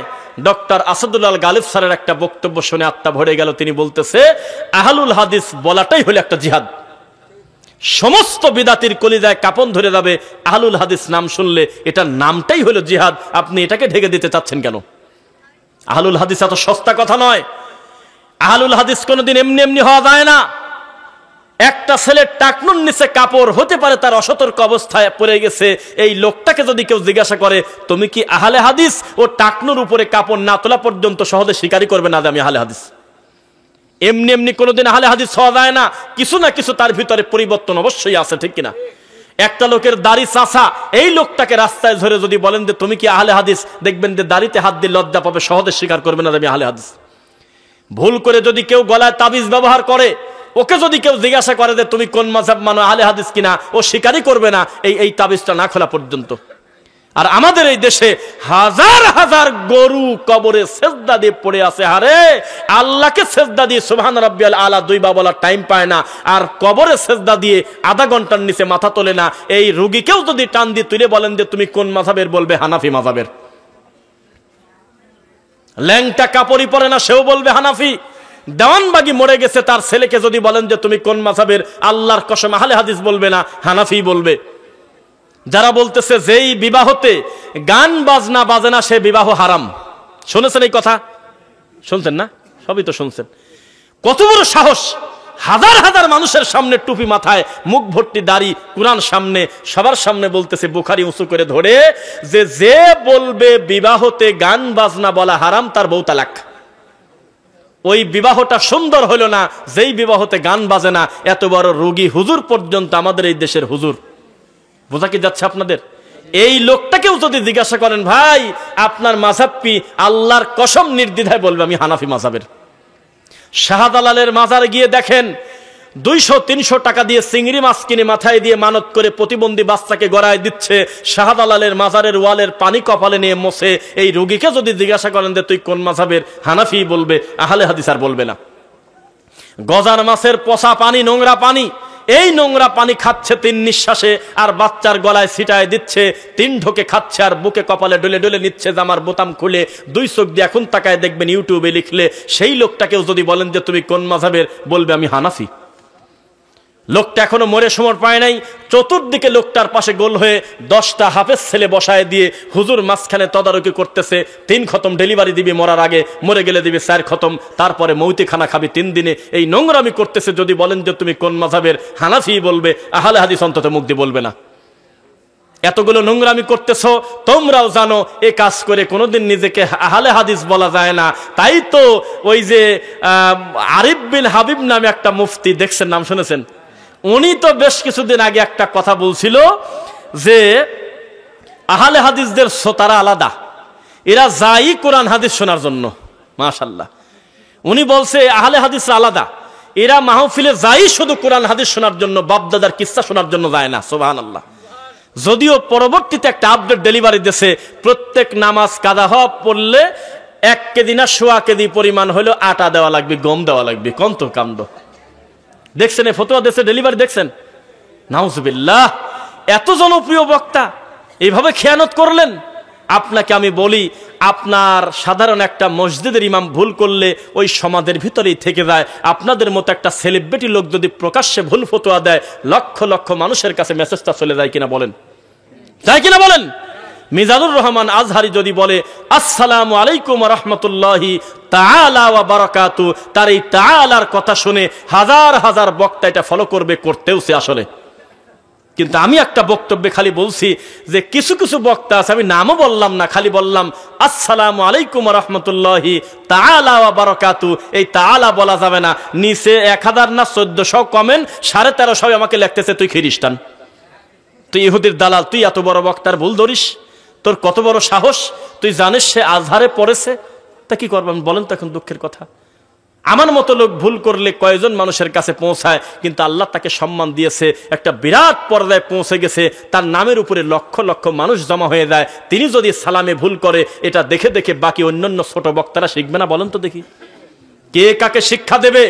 ডক্টর আসাদুল্লাহ গালিব স্যারের একটা বক্তব্য শুনে আত্মা ভরে গেল। তিনি বলতেছে, আহলুল হাদিস বলাটাই হলো একটা জিহাদ। সমস্ত বিদাতির কলিজায় কাপন ধরে যাবে আহলুল হাদিস নাম শুনলে। এটা নামটাই হলো জিহাদ। আপনি এটাকে ঢেকে দিতে চাচ্ছেন কেন? আহলুল হাদিস এত সস্তা কথা নয়। আহলুল হাদিস কোনোদিন এমনি এমনি হওয়া যায় না। একটা ছেলের টাকনুর নিচে কাপড় হতে পারে তার অসতর্ক অবস্থায় পড়ে গেছে। এই লোকটাকে যদি কেউ জিজ্ঞাসা করে, তুমি কি আহলে হাদিস, ও টাকনুর উপরে কাপড় না তোলা পর্যন্ত সহজে স্বীকারই করবে না যে আমি আহলে হাদিস। এমনি এমনি কোনোদিন আহলে হাদিস হওয়া যায় না। কিছু না কিছু তার ভিতরে পরিবর্তন অবশ্যই আছে, ঠিক কিনা? একটা লোকের দাড়ি চাচা, এই লোকটাকে রাস্তায় ধরে যদি বলেন যে তুমি কি আহলে হাদিস, দেখবেন যে দাড়িতে হাত দিয়ে লজ্জা পাবে, সহজে স্বীকার করবে না যে আমি আহলে হাদিস। ভুল করে যদি কেউ গলায় তাবিজ ব্যবহার করে, ওকে যদি কেউ জিজ্ঞাসা করে যে তুমি কোন মাযহাব মানো, আহলে হাদিস কিনা, ও স্বীকারই করবে না এই তাবিজটা না খোলা পর্যন্ত। আর আমাদের এই দেশে হাজার হাজার গরু কবরে সেজদা দিয়ে পড়ে আছে। আরে আল্লাহকে সেজদা দিয়ে সুবহান রাব্বিয়াল আলা দুইবার বলার টাইম পায় না, আর কবরে সেজদা দিয়ে আধা ঘন্টার নিচে মাথা তোলে না। এই রুগীকেও যদি টান দিয়ে তুলে বলেন যে তুমি কোন মাযহাবের, বলবে হানাফি মাযহাবের। ল্যাংটা কাপড়ই পরে না, সেও বলবে হানাফি। দেওয়ানবাগি মরে গেছে, তার ছেলেকে যদি বলেন যে তুমি কোন মাযহাবের, আল্লাহর কসম আহলে হাদিস বলবে না, হানাফি বলবে। যারা বলতেছে যেই বিবাহতে গান বাজনা বাজে না সে বিবাহ হারাম, শুনেছেন এই কথা? শুনছেন না? সবই তো শুনছেন। কত বড় সাহস! হাজার হাজার মানুষের সামনে টুপি মাথায়, মুখ ভর্তি দাড়ি, কুরআন সামনে, সবার সামনে বলতেছে, বুখারী উঁচু করে ধরে, যে বলবে বিবাহতে গান বাজনা বলা হারাম, তার বউ তালাক। ওই বিবাহটা সুন্দর হলো না যেই বিবাহতে গান বাজে না। এত বড় রোগী হুজুর পর্যন্ত আমাদের এই দেশের হুজুর। বোঝা কি যাচ্ছে আপনাদের? এই লোকটাকেও যদি জিজ্ঞাসা করেন, ভাই আপনার মাযহাব কি, আল্লাহর কসম নির্দ্বিধায় বলবে আমি হানাফি মাযহাবের। শাহজালালের মাজারে গিয়ে দেখেন 200-300 টাকা দিয়ে চিংড়ি মাছ কিনে মাথায় দিয়ে মানত করে প্রতিবন্ধী বাচ্চাকে গড়ায় দিচ্ছে। শাহজালালের মাজারের ওয়ালের পানি কপালে নিয়ে মোছে। এই রোগীকে যদি জিজ্ঞাসা করেন যে তুই কোন মাযহাবের, হানাফি বলবে, আহলে হাদিস আর বলবে না। গজার মাছের পচা পানি, নোংরা পানি, এই নোংরা পানি খাচ্ছে 3 নিঃশ্বাসে, আর বাচ্চার গলায় ছিটায় দিচ্ছে। 3 ঢোকে খাচ্ছে আর বুকে কপালে ডলে ডলে নিচ্ছে। জামার বোতাম খুলে 2 চোখ দিয়ে এখন তাকায় দেখবেন ইউটিউবে লিখলে। সেই লোকটাকেও যদি বলেন যে তুমি কোন মাযহাবের, বলবে আমি হানাফি। লোকটা এখনো মরে সমর পায় নাই। চতুর্দিকে লোকটার পাশে গোল হয়ে 10টা হাফেজ ছেলে বসায় দিয়ে হুজুর মাঝখানে তদারকি করতেছে। 3 খতম ডেলিভারি দিবি মরার আগে, মরে গেলে দিবি 4 খতম, তারপরে মৌতি খানা খাবি 3 দিনে। এই নোংরামি করতেছে। যদি বলেন যে তুমি কোন মাযহাবের, হানাফি বলবে, আহলে হাদিস অন্তত মুখ দিয়ে বলবে না। এতগুলো নোংরামি করতেছো, তোমরাও জানো এ কাজ করে কোনোদিন নিজেকে আহলে হাদিস বলা যায় না। তাই তো ওই যে আরিফ বিন হাবিব নামে একটা মুফতি, দেখছেন, নাম শুনেছেন? উনি তো বেশ কিছুদিন আগে একটা কথা বলছিল যে আহলে হাদিসদের শ্রোতারা আলাদা, এরা যাই কোরআন হাদিস শোনার জন্য। মাশাআল্লাহ, উনি বলছে আহলে হাদিসরা আলাদা, এরা মাহফিলে যাই শুধু কোরআন হাদিস শোনার জন্য, বাপদাদার কিস্সা শোনার জন্য যায় না। সুবহানাল্লাহ। যদিও পরবর্তীতে একটা আপডেট ডেলিভারি দিয়েছে, প্রত্যেক নামাজ কাদা হওয়া পড়লে 1 কেজি না 1.25 কেজি পরিমাণ হলো আটা দেওয়া লাগবে, গম দেওয়া লাগবে। কন্ত কাণ্ড দেখছেন? এই ফতোয়া দেশে ডেলিভারি দেখছেন? নাউজুবিল্লাহ। এত জনপ্রিয় বক্তা এইভাবে খেয়ানত করলেন। আপনাকে আমি বলি, আপনার সাধারণ একটা মসজিদের ইমাম ভুল করলে ওই সমাজের ভিতরেই থেকে যায়। আপনাদের মতো একটা সেলিব্রিটি লোক যদি প্রকাশ্যে ভুল ফতোয়া দেয়, লক্ষ লক্ষ মানুষের কাছে মেসেজটা চলে যায় কিনা বলেন? যায় কিনা বলেন? মিজানুর রহমান আজহারি যদি বলে আসসালামু আলাইকুম ওয়া রাহমাতুল্লাহি তাআলা ওয়া বারাকাতু, তার এই তাআলার কথা শুনে হাজার হাজার বক্তা এটা ফলো করবে, করতেও সে আসলে কিন্তু আমি একটা বক্তব্যে খালি বলছি যে কিছু কিছু বক্তা আছে, আমি নামও বললাম না, খালি বললাম আসসালামু আলাইকুম ওয়া রাহমাতুল্লাহি তাআলা ওয়া বারাকাতু। এই তাআলা বলা যাবে না, নিচে 1000 না 1400 কমেন্ট, 1350 আমাকে লিখতেছে তুই খ্রিস্টান, তুই ইহুদির দালাল, তুই এত বড় বক্তার ভুল ধরিস, তোর কত বড় সাহস, তুই জানিস সে আজহারে পড়েছে, তা কি করবেন বলেন তো? এখন দুঃখের কথা, আমার মতো লোক ভুল করলে কয়জন মানুষের কাছে পৌঁছায়, কিন্তু আল্লাহ তাকে সম্মান দিয়েছে, একটা বিরাট পর্যায়ে পৌঁছে গেছে, তার নামের উপরে লক্ষ লক্ষ মানুষ জমা হয়ে যায়। তিনি যদি সালামে ভুল করে, এটা দেখে দেখে বাকি অন্যান্য ছোট বক্তারা শিখবে না? বলেন তো দেখি, কে কাকে শিক্ষা দেবে?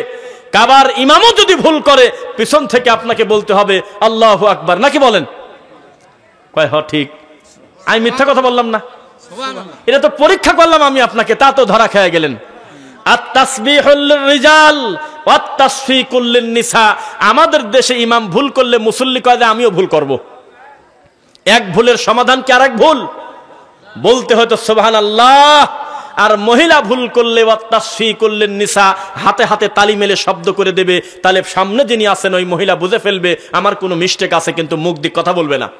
কাবার ইমামও যদি ভুল করে, পিছন থেকে আপনাকে বলতে হবে আল্লাহু আকবার, নাকি বলেন? কয় হ ঠিক, আমি মিথ্যা কথা বললাম না, এটা তো পরীক্ষা করলাম আমি আপনাকে, তা তো ধরা খেয়ে গেলেন। আমাদের দেশে ইমাম ভুল করলে মুসল্লি কয় যে আমিও ভুল করব। এক ভুলের সমাধান কি আরেক ভুল? বলতে হয়তো সুবহানাল্লাহ। আর মহিলা ভুল করলে ওয়াত্তাসফি করলেন নিসা, হাতে হাতে তালি মেলে শব্দ করে দেবে, তাহলে সামনে যিনি আছেন ওই মহিলা বুঝে ফেলবে আমার কোনো মিস্টেক আছে, কিন্তু মুখ দিয়ে কথা বলবে না।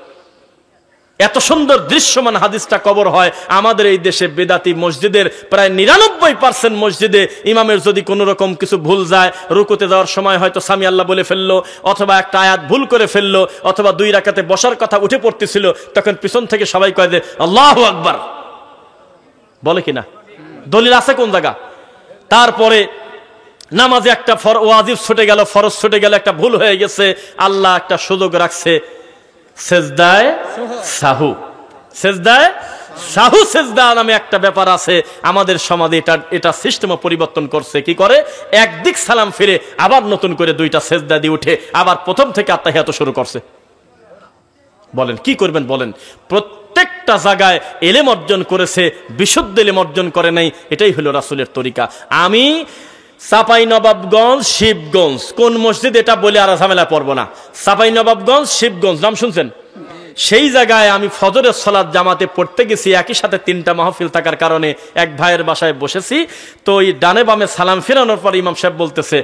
এত সুন্দর দৃশ্যমান হাদিসটা কবর হয় আমাদের এই দেশে। বেদাতি মসজিদের প্রায় 99% মসজিদে ইমামের যদি কোনো রকম কিছু ভুল যায়, রুকুতে যাওয়ার সময় হয়তো সামি আল্লাহ বলে ফেললো, অথবা একটা আয়াত ভুল করে ফেললো, অথবা 2 রাকাতে বসার কথা উঠে পড়তেছিল, তখন পিছন থেকে সবাই কয় যে আল্লাহু আকবার, বলে কিনা? দলিল আছে কোন জায়গা? তারপরে নামাজে একটা ওয়াজিব ছুটে গেল, ফরজ ছুটে গেল, একটা ভুল হয়ে গেছে, আল্লাহ একটা সুযোগ রাখছে সেজদায়ে সাহু। সেজদায়ে সাহু সেজদা নামে একটা ব্যাপার আছে আমাদের সমাজে, এটা সিস্টেম পরিবর্তন করছে। কি করে? একদিক সালাম ফিরে আবার নতুন করে 2টা সেজদা দিয়ে উঠে আবার প্রথম থেকে আত্তাহিয়াত শুরু করছে। বলেন কি করবেন বলেন? প্রত্যেকটা জায়গায় এলেম অর্জন করেছে, বিশুদ্ধ এলেম অর্জন করে নাই। এটাই হলো রাসূলের তরিকা। আমি চাঁপাইনবাবগঞ্জ, শিবগঞ্জ, কোন মসজিদ এটা বলে আর ঝামেলা পড়বো না। চাঁপাইনবাবগঞ্জ, শিবগঞ্জ নাম শুনছেন? সেই জায়গায় আমি ফজরের সালাত জামাতে পড়তে গেছি, একই সাথে 3টা মাহফিল থাকার কারণে এক ভাইয়ের বাসায় বসেছি। তো ওই ডানে বামে সালাম ফেরানোর পর ইমাম সাহেব বলতেছে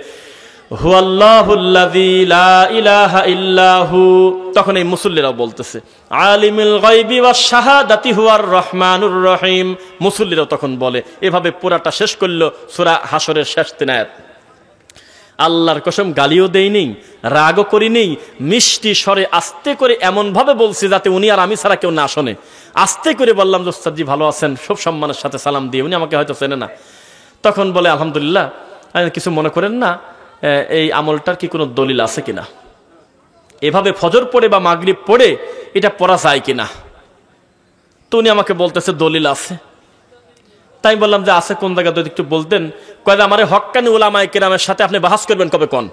হুয়াল্লাহুল্লাযী লা ইলাহা ইল্লাহু, তখন এই মুসল্লিরাও বলতেছে আলিমুল গায়বি ওয়াশ শাহাদাতি হুয়ার রহমানুর রহিম। মুসল্লিরাও তখন বলে, এভাবে পুরাটা শেষ করলো সূরা হাসরের শেষ 3 আয়াত। আল্লাহর কসম গালিও দেই নেই, রাগও করি নেই, মিষ্টি স্বরে আস্তে করে এমন ভাবে বলছি যাতে উনি আর আমি ছাড়া কেউ না শোনে। আস্তে করে বললাম যে ওস্তাদ জি ভালো আছেন, সব সম্মানের সাথে সালাম দিয়ে। উনি আমাকে হয়তো চেনে না। তখন বলে আলহামদুলিল্লাহ, কিছু মনে করেন না, এই আমলটার কি কোনো দলিল আছে কিনা? এভাবে ফজর পড়ে বা মাগরিব পড়ে এটা পড়া যায় কিনা? তো উনি আমাকে বলতেছে দলিল আছে। তাই বললাম যে আছে কোন জায়গা যদি একটু বলতেন। কয় আমার হক্কানি উলামায়ে কেরামের সাথে আপনি বাহাস করবেন কবে কোন?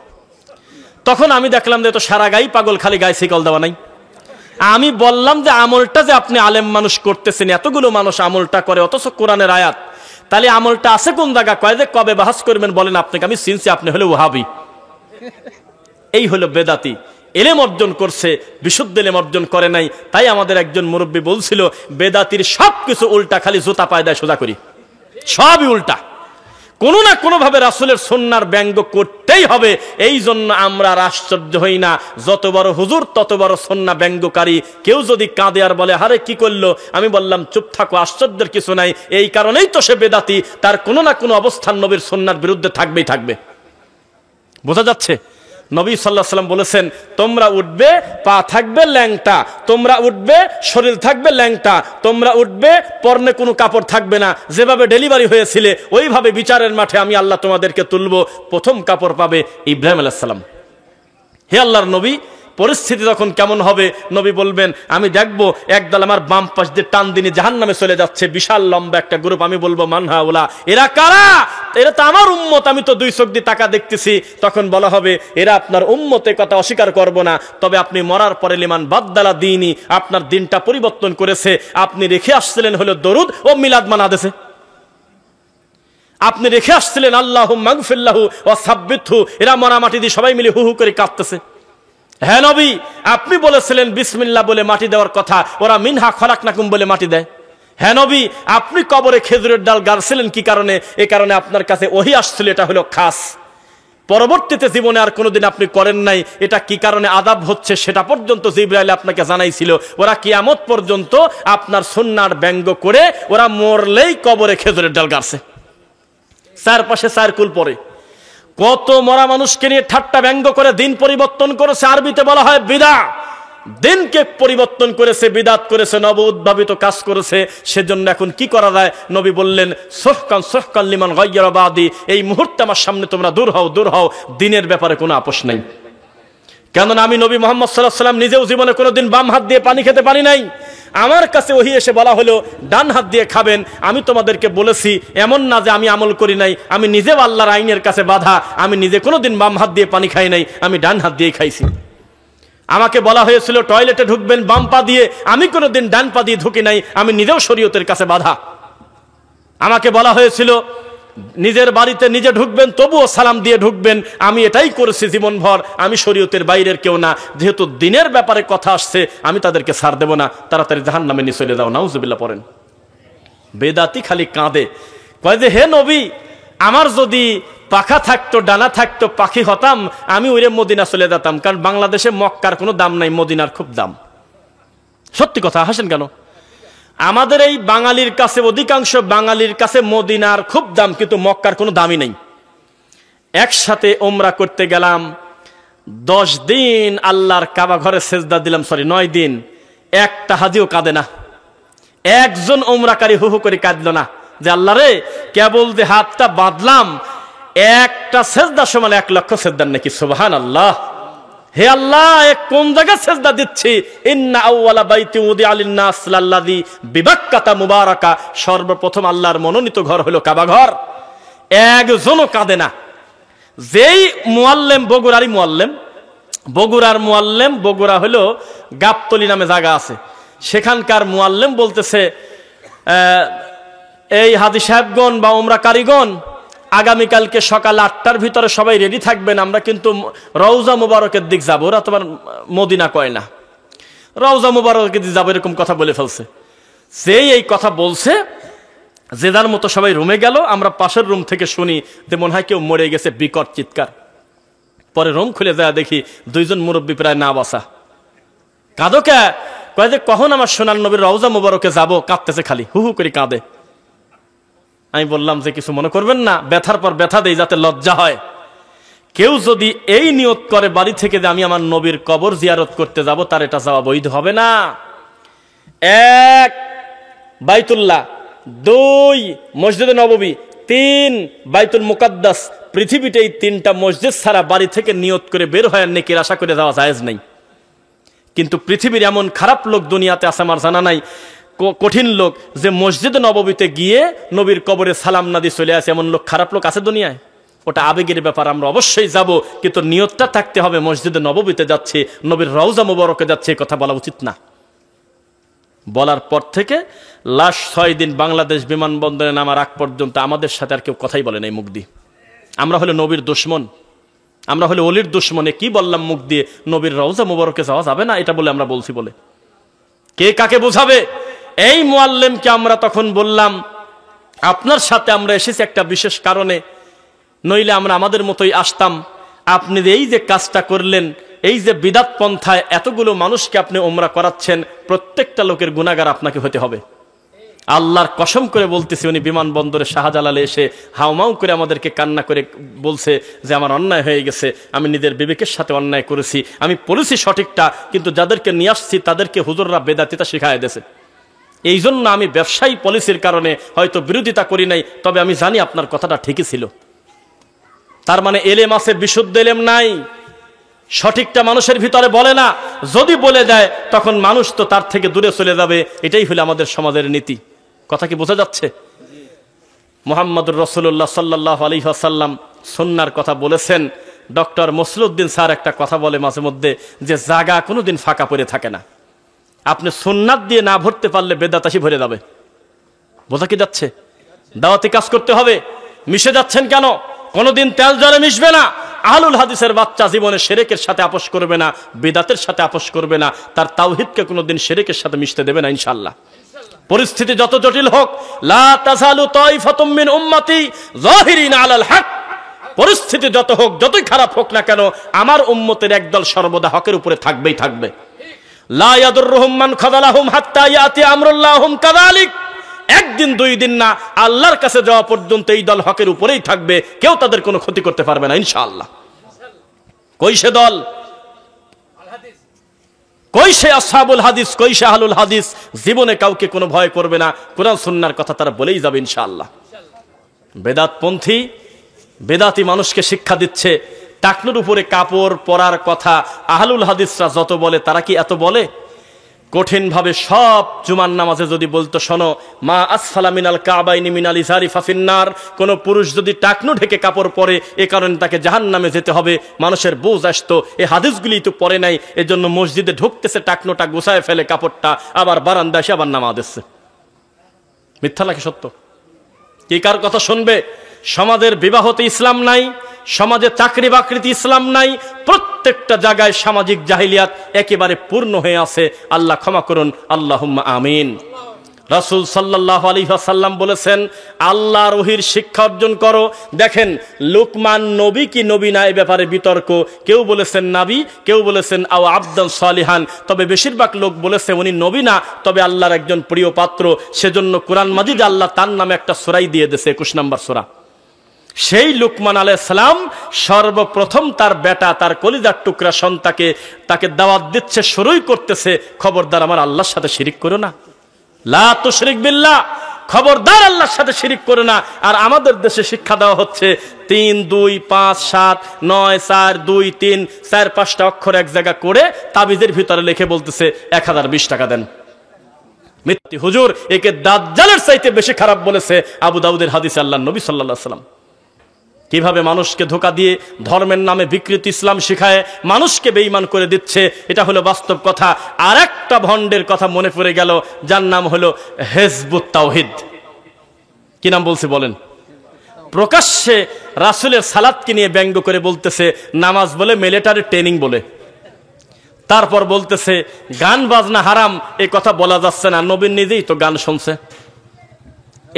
তখন আমি দেখলাম যে তো সারা গাই পাগল, খালি গায়ে শিকল দেওয়া নাই। আমি বললাম যে আমলটা যে আপনি আলেম মানুষ করতেছেন, এতগুলো মানুষ আমলটা করে, অথচ কোরআনের আয়াত, তাহলে আমলটা আছে কোন জায়গা? কয় যে কবে বাহাস করবেন বলেন, আপনাকে আমি চিনছি, আপনি হলে ওয়াহাবি। এই হলো বেদাতি। এলেম অর্জন করছে, বিশুদ্ধ এলেম অর্জন করে নাই। তাই আমাদের একজন মুরব্বী বলছিল বেদাতির সবকিছু উল্টা, খালি জুতা পায়দায় সোজা করি, সবই উল্টা। কোনো না কোনো ভাবে রাসূলের সুন্নাহর ব্যঙ্গ করতেই হবে। এই জন্য আমরা আশ্চর্য হই না, যত বড় হুজুর তত বড় সুন্নাহ ব্যঙ্গকারী। কেউ যদি কাঁদে আর বলে হারে কি করলো, আমি বললাম চুপ থাকো, আশ্চর্যের কিছু নাই। এই কারণেই তো সে বেদাতি, তার কোনো না কোনো অবস্থান নবীর সুন্নাহর বিরুদ্ধে থাকবেই থাকবে। বোঝা যাচ্ছে? নবী সাল্লাল্লাহু আলাইহি ওয়াসাল্লাম বলেছেন তোমরা উঠবে, পা থাকবে ল্যাংটা, তোমরা উঠবে শরীর থাকবে ল্যাংটা, তোমরা উঠবে পরনে কোনো কাপড় থাকবে না। যেভাবে ডেলিভারি হয়েছিলে ওইভাবে বিচারের মাঠে আমি আল্লাহ তোমাদেরকে তুলবো। প্রথম কাপড় পাবে ইব্রাহিম আলাইহিস সালাম। হে আল্লাহর নবী, পরিস্থিতি তখন কেমন হবে? নবী বলবেন আমি দেখবো একদল আমার বাম পাশ দিয়ে টান দিনে জাহান্নামে চলে যাচ্ছে, বিশাল লম্বা একটা গ্রুপ। আমি বলবো মানহা ওলা, এরা কারা? এরা তো আমার উম্মত, আমি তো 2 চোখ দিয়ে তাকা দেখতেছি। তখন বলা হবে এরা আপনার উম্মতের কথা অস্বীকার করব না, তবে আপনি মরার পরে লিমান বাদদালা দিনই, আপনার দিনটা পরিবর্তন করেছে। আপনি রেখে আসছিলেন হলো দরুদ ও মিলাদ মানাদেছে, আপনি রেখে আসছিলেন আল্লাহুম্মা গফিরলাহু ওয়া সাব্বিতহু। এরা মরা মাটি দিয়ে সবাই মিলে হু হু করে কাঁদতেছে। হ্যাঁ নবী, আপনি বলেছিলেন বিসমিল্লাহ বলে মাটি দেওয়ার কথা, ওরা মিনহা খলাকনাকুম বলে মাটি দেয়। হ্যাঁ নবী, আপনি কবরে খেজুরের ডাল গাড়ছিলেন কি কারণে? এ কারণে আপনার কাছে ওহী আসছিল, এটা হলো খাস। পরবর্তীতে জীবনে আর কোনোদিন আপনি করেন নাই, এটা কি কারণে আযাব হচ্ছে সেটা পর্যন্ত জিবরাইল আপনাকে জানাইছিল। ওরা কিয়ামত পর্যন্ত আপনার সুন্নাহর ব্যঙ্গ করে ওরা মরলেই কবরে খেজুরের ডাল গাড়ছে, চারপাশে চারকুল পরে। কত মরা মানুষকে নিয়ে ঠাট্টা ব্যঙ্গ করে দিন পরিবর্তন করেছে, আরবিতে বলা হয় বিদা। দিনকে পরিবর্তন করেছে, বিদাত করেছে, নব উদ্ভাবিত কাজ করেছে। সেজন্য এখন কি করা যায়? নবী বললেন সুহকান সুহকান লিমান গায়্যারা বাদি, এই মুহূর্তে আমার সামনে তোমরা দূর হও, দূর হও। দিনের ব্যাপারে কোনো আপোষ নাই। কেননা আমি নবী মুহাম্মদ সাল্লাল্লাহু আলাইহি ওয়াসাল্লাম নিজেও জীবনে কোনোদিন বাম হাত দিয়ে পানি খেতে পারি নাই। আমার কাছে ওহী এসে বলা হলো ডান হাত দিয়ে খাবেন। আমি তোমাদেরকে বলেছি, এমন না যে আমি আমল করি নাই, আমি নিজেও আল্লাহর আইনের কাছে বাধা। আমি নিজে কোনোদিন বাম হাত দিয়ে পানি খাই নাই, আমি ডান হাত দিয়ে খাইছি। আমাকে বলা হয়েছিল টয়লেটে ঢুকবেন বাম পা দিয়ে, আমি কোনোদিন ডান পা দিয়ে ঢুকি নাই, আমি নিজেও শরীয়তের কাছে বাধা। আমাকে বলা হয়েছিল নিজের বাড়িতে নিজে ঢুকবেন, তবুও সালাম দিয়ে ঢুকবেন, আমি এটাই করেছি জীবনভর। আমি শরীয়তের বাইরের কেউ না। যেহেতু দিনের ব্যাপারে কথা আসছে, আমি তাদেরকে ছাড় দেব না। তাড়াতাড়ি জাহান্নামে নিয়ে চলে যাও। নাউজুবিল্লাহ পড়েন। বেদাতি খালি কাঁদে, কয় যে হে নবী, আমার যদি পাখা থাকতো, ডানা থাকতো, পাখি হতাম, আমি ওইরে মদিনা চলে যেতাম। কারণ বাংলাদেশে মক্কার কোনো দাম নাই, মদিনার খুব দাম। সত্যি কথা, হাসেন কেন? আমাদের এই বাঙালির কাছে, অধিকাংশ বাঙালির কাছে মদিনার খুব দাম, কিন্তু মক্কার কোনো দামই নেই। একসাথে ওমরা করতে গেলাম, 10 দিন আল্লাহর কাবা ঘরে সেজদা দিলাম, 9 দিন। একটা হাজিও কাঁদে না, একজন ওমরাকারী হু হু করে কাঁদল না যে আল্লাহ রে, কেবল যে হাতটা বাঁধলাম, একটা সেজদা সমান 1 লক্ষ সেজদার নাকি। সুবহানাল্লাহ। হে আল্লাহ, কোন জায়গায় সেজদা দিচ্ছি? ইন্না আউওয়ালা বাইতি উদিআ লিন-নাস লাল্লাযী বিবাক্কাতা মুবারাকা, সর্বপ্রথম আল্লাহর মনোনীত ঘর হলো কাবা ঘর। একজনও কাঁদে না। যেই মুআল্লিম, বগুড়ারই মুআল্লিম, বগুড়ার মুআল্লিম, বগুড়া হলো গাবতলী নামে জায়গা আছে, সেখানকার মুআল্লিম বলতেছে, এই হাজী সাহেবগণ বা ওমরা কারিগণ, আগামীকালকে সকাল 8টার ভিতরে সবাই রেডি থাকবেন, আমরা কিন্তু রওজা মুবারকের দিক যাবো। ওরা তোমার মদিনা কয় না, রওজা মুবারকের দিক যাবো, এরকম কথা বলে ফেলছে। যেই এই কথা বলছে, যে যার মতো সবাই রুমে গেল। আমরা পাশের রুম থেকে শুনি যে মনে হয় কেউ মরে গেছে, বিকট চিৎকার। পরে রুম খুলে যায়, দেখি 2 জন মুরব্বী প্রায় না বাসা। কাঁদো কে? কয় যে কখন আমার সোনার নবীর রওজা মুবারকে যাবো, কাঁদতেছে খালি, হু হু করে কাঁদে। আমি বললাম যে কিছু মনে করবেন না, ব্যথার পর ব্যথা দেই যাতে লজ্জা হয়। কেউ যদি এই নিয়ত করে বাড়ি থেকে যে আমি আমার নবীর কবর জিয়ারত করতে যাব, তার এটা যাওয়া বৈধ হবে না। 1 বাইতুল্লাহ, 2 মসজিদে নববী, 3 বাইতুল মুকাদ্দাস। পৃথিবীতে এই 3টা মসজিদ ছাড়া বাড়ি থেকে নিয়ত করে বের হয় নেকির আশা করে যাওয়া জায়েজ নেই। কিন্তু পৃথিবীর এমন খারাপ লোক দুনিয়াতে আছে আমার জানা নাই, কঠিন লোক, যে মসজিদে নববীতে গিয়ে নবীর কবরে সালাম না দিয়ে চলে আসে। এমন লোক, খারাপ লোক আছে দুনিয়ায়। ওটা আবেগের ব্যাপার, আমরা অবশ্যই যাব, কিন্তু নিয়তটা থাকতে হবে মসজিদে নববীতে যাচ্ছে, নবীর রওজা মুবারকে যাচ্ছে। কথা বলা উচিত না। বলার পর থেকে লাস্ট 6 দিন বাংলাদেশ বিমানবন্দরে নামার আগ পর্যন্ত আমাদের সাথে আর কেউ কথাই বলে নাই মুখ দিয়ে। আমরা হলো নবীর দুশমন, আমরা হলো অলির দুশমনে কি বললাম মুখ দিয়ে? নবীর রওজা মুবারকে যাওয়া যাবে না, এটা বলে আমরা বলছি বলে। কে কাকে বোঝাবে? এই মুআল্লিমকে আমরা তখন বললাম, আপনার সাথে আমরা এসেছি একটা বিশেষ কারণে, নইলে আমরা আমাদের মতোই আসতাম। আপনি এই যে কাজটা করলেন, এই যে বিদাত পন্থায় এতগুলো মানুষকে আপনি ওমরা করাচ্ছেন, প্রত্যেকটা লোকের গুনাহগার আপনাকে হতে হবে। আল্লাহর কসম করে বলতেছি, উনি বিমানবন্দরে শাহজালালে এসে হাউমাউ করে আমাদেরকে কান্না করে বলছে যে আমার অন্যায় হয়ে গেছে, আমি নিজের বিবেকের সাথে অন্যায় করেছি, আমি পলিসি সঠিকটা, কিন্তু যাদেরকে নিয়ে আসছি তাদেরকে হুজুররা বেদাতিতা শিখায় দিয়েছে। এই জন্য আমি ব্যবসায়ী পলিসির কারণে হয়তো বিরোধিতা করি নাই, তবে আমি জানি আপনার কথাটা ঠিকই ছিল। তার মানে এলেম আছে, বিশুদ্ধ এলেম নাই, সঠিকটা মানুষের ভিতরে বলে না। যদি বলে দেয় তখন মানুষ তো তার থেকে দূরে চলে যাবে। এটাই হলো আমাদের সমাজের নীতি। কথা কি বোঝা যাচ্ছে? মুহাম্মদুর রাসূলুল্লাহ সাল্লাল্লাহু আলাইহি ওয়াসাল্লাম সুন্নাহর কথা বলেছেন। ডক্টর মসলুদ্দিন স্যার একটা কথা বলে মাঝে মধ্যে, যে জায়গা কোনোদিন ফাঁকা পড়ে থাকে না। আপনি সুন্নাত দিয়ে না ভরতে পারলে বেদাতাশি ভরে যাবে। বোঝা কি যাচ্ছে? দাওয়াতি কাজ করতে হবে। মিশে যাচ্ছেন কেন? কোনোদিন তেল জলে মিশবে না। আহলুল হাদিসের বাচ্চা জীবনে শিরকের সাথে আপোষ করবে না, বিদাতের সাথে আপোষ করবে না, তার তাওহীদকে কোনোদিন শিরকের সাথে মিশতে দেবে না ইনশাআল্লাহ। পরিস্থিতি যত জটিল হোক, লা তাযালু তাইফাতুম মিন উম্মতি যাহিরিনা আলাল হক, পরিস্থিতি যত হোক, যতই খারাপ হোক না কেন, আমার উম্মতের একদল সর্বদা হকের উপরে থাকবেই থাকবে। লা ইয়াদুররুহুম মান খাযালাহুম হাত্তা ইয়াতি আমরুল্লাহুম কাযালিক। একদিন দুই দিন না, আল্লাহর কাছে যাওয়া পর্যন্ত এই দল হকের উপরেই থাকবে, কেউ তাদের কোনো ক্ষতি করতে পারবে না ইনশাআল্লাহ। কই সে দল, কই সে আসহাবুল হাদিস, কই সে আহলুল হাদিস? জীবনে কাউকে কোনো ভয় করবে না, কোরআন সুন্নাহর কথা তারা বলেই যাবে ইনশাআল্লাহ। বেদাতপন্থী, বেদাতি মানুষকে শিক্ষা দিচ্ছে টাকনুর উপরে কাপড় পরার কথা। আহলুল হাদিসরা যত বলে, তারা কি এত বলে? কঠিন ভাবে সব জুমার নামাজে যদি বলতো, শোনো, মা আসফালা মিনাল কাবাইনি মিনাল ইজারি ফাফিন্নার, কোন পুরুষ যদি টাকনু ঢেকে কাপড় পরে এ কারণে তাকে জাহান্নামে যেতে হবে, মানুষের বোঝ আসতো। এই হাদিসগুলি তো পড়ে নাই, এজন্য মসজিদে ঢুকতেছে টাকনুটা গুছায় ফেলে কাপড়টা, আবার বারান্দায় এসে আবার নামাজ দিচ্ছে। মিথ্যা নাকি সত্য? কি কার কথা শুনবে? সমাজের বিবাহতে ইসলাম নাই, সমাজে চাকরি বাকরিতে ইসলাম নাই, প্রত্যেকটা জায়গায় সামাজিক জাহিলিয়াত একেবারে পূর্ণ হয়ে আছে। আল্লাহ ক্ষমা করুন, আল্লাহুম্মা আমিন। রাসূল সাল্লাল্লাহু আলাইহি ওয়াসাল্লাম বলেছেন, আল্লাহর ওহীর শিক্ষা অর্জন করো। দেখেন, লুকমান নবী কি নবী না এ ব্যাপারে বিতর্ক। কেউ বলেছেন নবী, কেউ বলেছেন আও আবদান সালিহান, তবে বেশিরভাগ লোক বলেছে উনি নবী না, তবে আল্লাহর একজন প্রিয় পাত্র। সেজন্য কোরআন মাজিদ আল্লাহ তার নামে একটা সূরাই দিয়ে দিয়েছে, 21 নম্বর সূরা। সেই লুকমান আলাইহিস সালাম সর্বপ্রথম তার বেটা, তার কলিজার টুকরা সন্তানকে তাকে দাওয়াত দিচ্ছে, শুরুই করতেছে, খবরদার আমার আল্লাহর সাথে শিরিক করো না, লা তুশরিক বিল্লাহ, খবরদার আল্লাহর সাথে শিরিক করো না। আর আমাদের দেশে শিক্ষা দেওয়া হচ্ছে 3 2 5 7 9 4 2 3 4 5টা অক্ষর এক জায়গা করে তাবিজের ভিতরে লিখে বলতেছে 1020 টাকা দেন। মিথ্যা হুজুর, একে দাজ্জালের চাইতে বেশি খারাপ বলেছে আবু দাউদের হাদিসে আল্লাহর নবী সাল্লাল্লাহু আলাইহি ওয়াসাল্লাম। কিভাবে মানুষকে ধোঁকা দিয়ে ধর্মের নামে বিকৃত ইসলাম শিখায় মানুষকে বেঈমান করে দিচ্ছে, এটা হলো বাস্তব কথা। আর একটা ভণ্ডের কথা মনে পড়ে গেল, যার নাম হলো হিজবুত তাওহীদ। কি নাম বলছি বলেন? প্রকাশ্যে রাসূলের সালাতকে নিয়ে ব্যঙ্গ করে বলতেছে নামাজ বলে মিলিটারি ট্রেনিং বলে। তারপর বলতেছে গান বাজনা হারাম, এই কথা বলা যাচ্ছে না, নবী নিজেই তো গান শুনছে।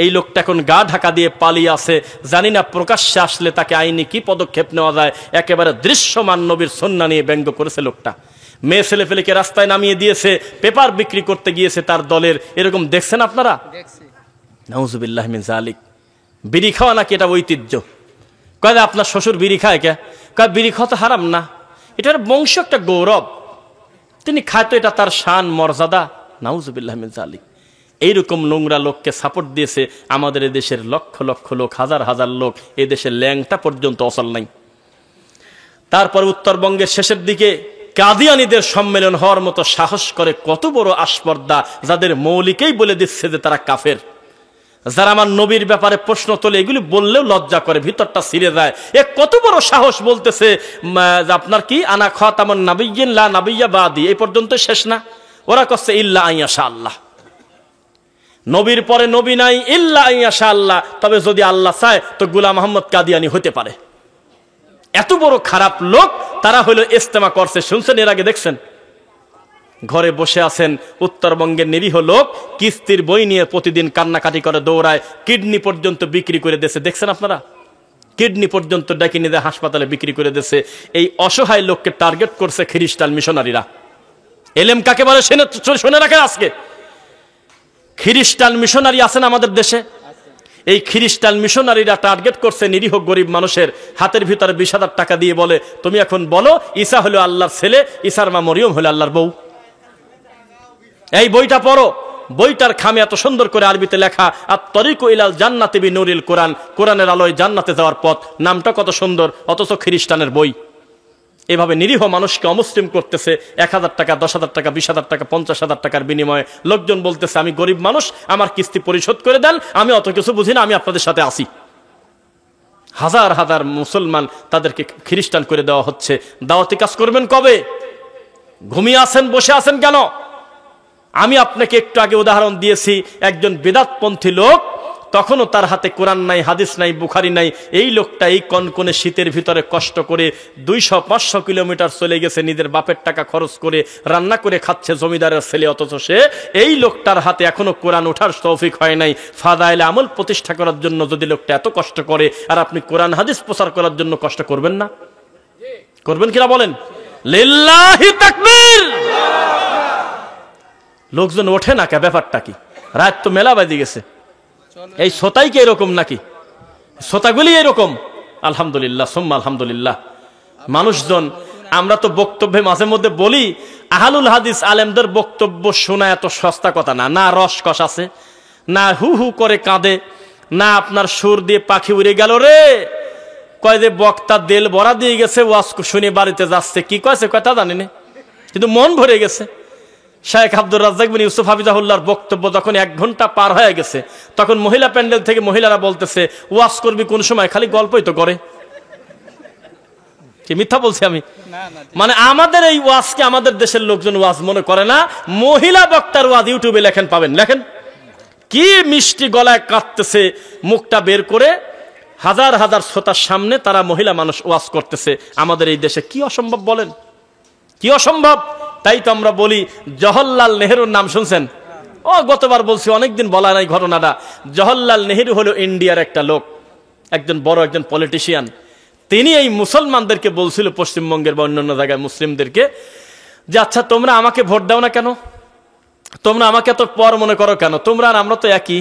এই লোকটা এখন গা ঢাকা দিয়ে পালিয়ে আছে, জানি না প্রকাশ্যে আসলে তাকে আইনি কি পদক্ষেপ নেওয়া যায়। একেবারে দৃশ্যমান নবীর সুন্নাহ নিয়ে ব্যঙ্গ করেছে লোকটা। মেয়ে ছেলে ফেলেকে রাস্তায় নামিয়ে দিয়েছে, পেপার বিক্রি করতে গিয়েছে তার দলের, এরকম দেখছেন আপনারা? নাউজুবিল্লাহ মিন যালিক। বিড়ি খাওয়া নাকি এটা ঐতিহ্য? কয় আপনার শ্বশুর বিড়ি খায় কে? কয় বিড়ি খাওয়া তো হারাম না, এটার বংশ একটা গৌরব, তিনি খায় তো এটা তার শান মর্যাদা। নাউজুবিল্লাহ মিন যালিক। এইরকম নোংরা লোককে সাপোর্ট দিয়েছে আমাদের এদেশের লক্ষ লক্ষ লোক, হাজার হাজার লোক। এদেশের ল্যাংটা পর্যন্ত অচল নাই। তারপর উত্তরবঙ্গের শেষের দিকে কাদিয়ানীদের সম্মেলন হওয়ার মতো সাহস করে কত বড় আস্পর্ধা, যাদের মৌলিকেই বলে দিচ্ছে যে তারা কাফের। যারা আমার নবীর ব্যাপারে প্রশ্ন তোলে, এগুলি বললেও লজ্জা করে, ভিতরটা ছিঁড়ে যায়। এ কত বড় সাহস, বলতেছে আপনার কি আনা খাতামুন নাবিয়্যিন লা নাবিয়্যা বাদি, এই পর্যন্ত শেষ না? ওরা কচ্ছে ইল্লা আইয়াশা আল্লাহ, নবীর পরে নবী নাই, ইল্লা আইয়াশা আল্লাহ, তবে যদি আল্লাহ চায় তো গোলাম মোহাম্মদ কাদিয়ানী হতে পারে। এত বড় খারাপ লোক, তারা হলো ইজতেমা করছে। শুনছেন এর আগে? দেখছেন? ঘরে বসে আছেন উত্তরবঙ্গের নিরীহ লোক, কিস্তির বই নিয়ে প্রতিদিন কান্নাকাটি করে দৌড়ায়, কিডনি পর্যন্ত বিক্রি করে দিয়েছে। দেখছেন আপনারা? কিডনি পর্যন্ত ডেকে নিয়ে হাসপাতালে বিক্রি করে দিয়েছে। এই অসহায় লোককে টার্গেট করছে খ্রিস্টান মিশনারিরা। এলেম কাকে বলে শুনে রাখেন আজকে। খ্রিস্টান মিশনারি আছেন আমাদের দেশে, এই খ্রিস্টান মিশনারিরা টার্গেট করছে নিরীহ গরিব মানুষের। হাতের ভিতরে 20,000 টাকা দিয়ে বলে, তুমি এখন বলো ঈসা হলো আল্লাহর ছেলে, ঈসার মা মরিয়ম হলো আল্লাহর বউ। এই বইটা পড়ো, বইটার খামে এত সুন্দর করে আরবিতে লেখা, আর তরিকু ইলাল জান্নাতি বিনুরিল কোরআন, কোরআনের আলোয় জান্নাতে যাওয়ার পথ। নামটা কত সুন্দর, অথচ খ্রিস্টানের বই। এভাবে নিরীহ মানুষকে অমুসলিম করতেছে। 1,000 টাকা, 10,000 টাকা, 20,000 টাকা, 50,000 টাকার বিনিময়ে লোকজন বলতেছে আমি গরিব মানুষ, আমার কিস্তি পরিশোধ করে দেন, আমি অত কিছু বুঝি না, আমি আপনাদের সাথে আসি। হাজার হাজার মুসলমান তাদেরকে খ্রিস্টান করে দেওয়া হচ্ছে। দাওয়াতি কাজ করবেন কবে? ঘুমিয়ে আছেন, বসে আছেন কেন? আমি আপনাকে একটু আগে উদাহরণ দিয়েছি, একজন বিদআতপন্থী লোক তখনও তার হাতে কোরআন নাই, হাদিস নাই, বুখারি নাই। এই লোকটা এই কনকনে শীতের ভিতরে কষ্ট করে 200-500 কিলোমিটার চলে গেছে, নিজের বাপের টাকা খরচ করে রান্না করে খাচ্ছে জমিদারের ছেলে, অথচ সে এই লোকটার হাতে এখনো কোরআন ওঠার তৌফিক হয় নাই। ফাদাইলে আমল প্রতিষ্ঠা করার জন্য যদি লোকটা এত কষ্ট করে, আর আপনি কোরআন হাদিস প্রচার করার জন্য কষ্ট করবেন না? করবেন কিনা বলেন? লিল্লাহি তাকবীর। লোকজন ওঠে না কে? ব্যাপারটা কি? রাত তো মেলা বাজে গেছে। এই শ্রোতাই কি এরকম নাকি? শ্রোতাগুলি এরকম? আলহামদুলিল্লাহ সুম্মা আলহামদুলিল্লাহ। মানুষজন, আমরা তো বক্তব্যে মাঝে মধ্যে বলি, আহলুল হাদিস আলেমদের বক্তব্য শোনা এত সস্তা কথা না। না রসকস আছে, না হু হু করে কাঁদে, না আপনার সুর দিয়ে পাখি উড়ে গেল রে, কয় যে বক্তা দেল বড়া দিয়ে গেছে, ওয়াজ শুনে বাড়িতে যাচ্ছে, কি কয়েছে কথা জানি না, কিন্তু মন ভরে গেছে। শেখ আব্দুর রাজ্জাক বিন ইউসুফ হাফিজাহুল্লাহর বক্তব্য যখন 1 ঘন্টা পার হয়ে গেছে, তখন মহিলা প্যান্ডেল থেকে মহিলারা বলতেছে, ওয়াজ করবি কোন সময়, খালি গল্পই তো করে। কি মিথ্যা বলছি আমি? মানে আমাদের এই ওয়াজকে আমাদের দেশের লোকজন ওয়াজ মনে করে না। মহিলা বক্তার ওয়াজ ইউটিউবে লেখেন, পাবেন, লেখেন। কি মিষ্টি গলায় কাঁদতেছে, মুখটা বের করে হাজার হাজার শ্রোতার সামনে তারা মহিলা মানুষ ওয়াজ করতেছে। আমাদের এই দেশে কি অসম্ভব বলেন? কি অসম্ভব? তাই তো আমরা বলি, জওহরলাল নেহরুর নাম শুনছেন? ও গতবার বলছি, অনেকদিন বলা নাই ঘটনাটা। জওহরলাল নেহরু হলো ইন্ডিয়ার একটা লোক, একজন বড় একজন পলিটিশিয়ান। তিনি এই মুসলমানদেরকে বলছিল, পশ্চিমবঙ্গের বা অন্যান্য জায়গায় মুসলিমদেরকে, যে আচ্ছা তোমরা আমাকে ভোট দাও না কেন? তোমরা আমাকে এত পর মনে করো কেন? তোমরা আর আমরা তো একই।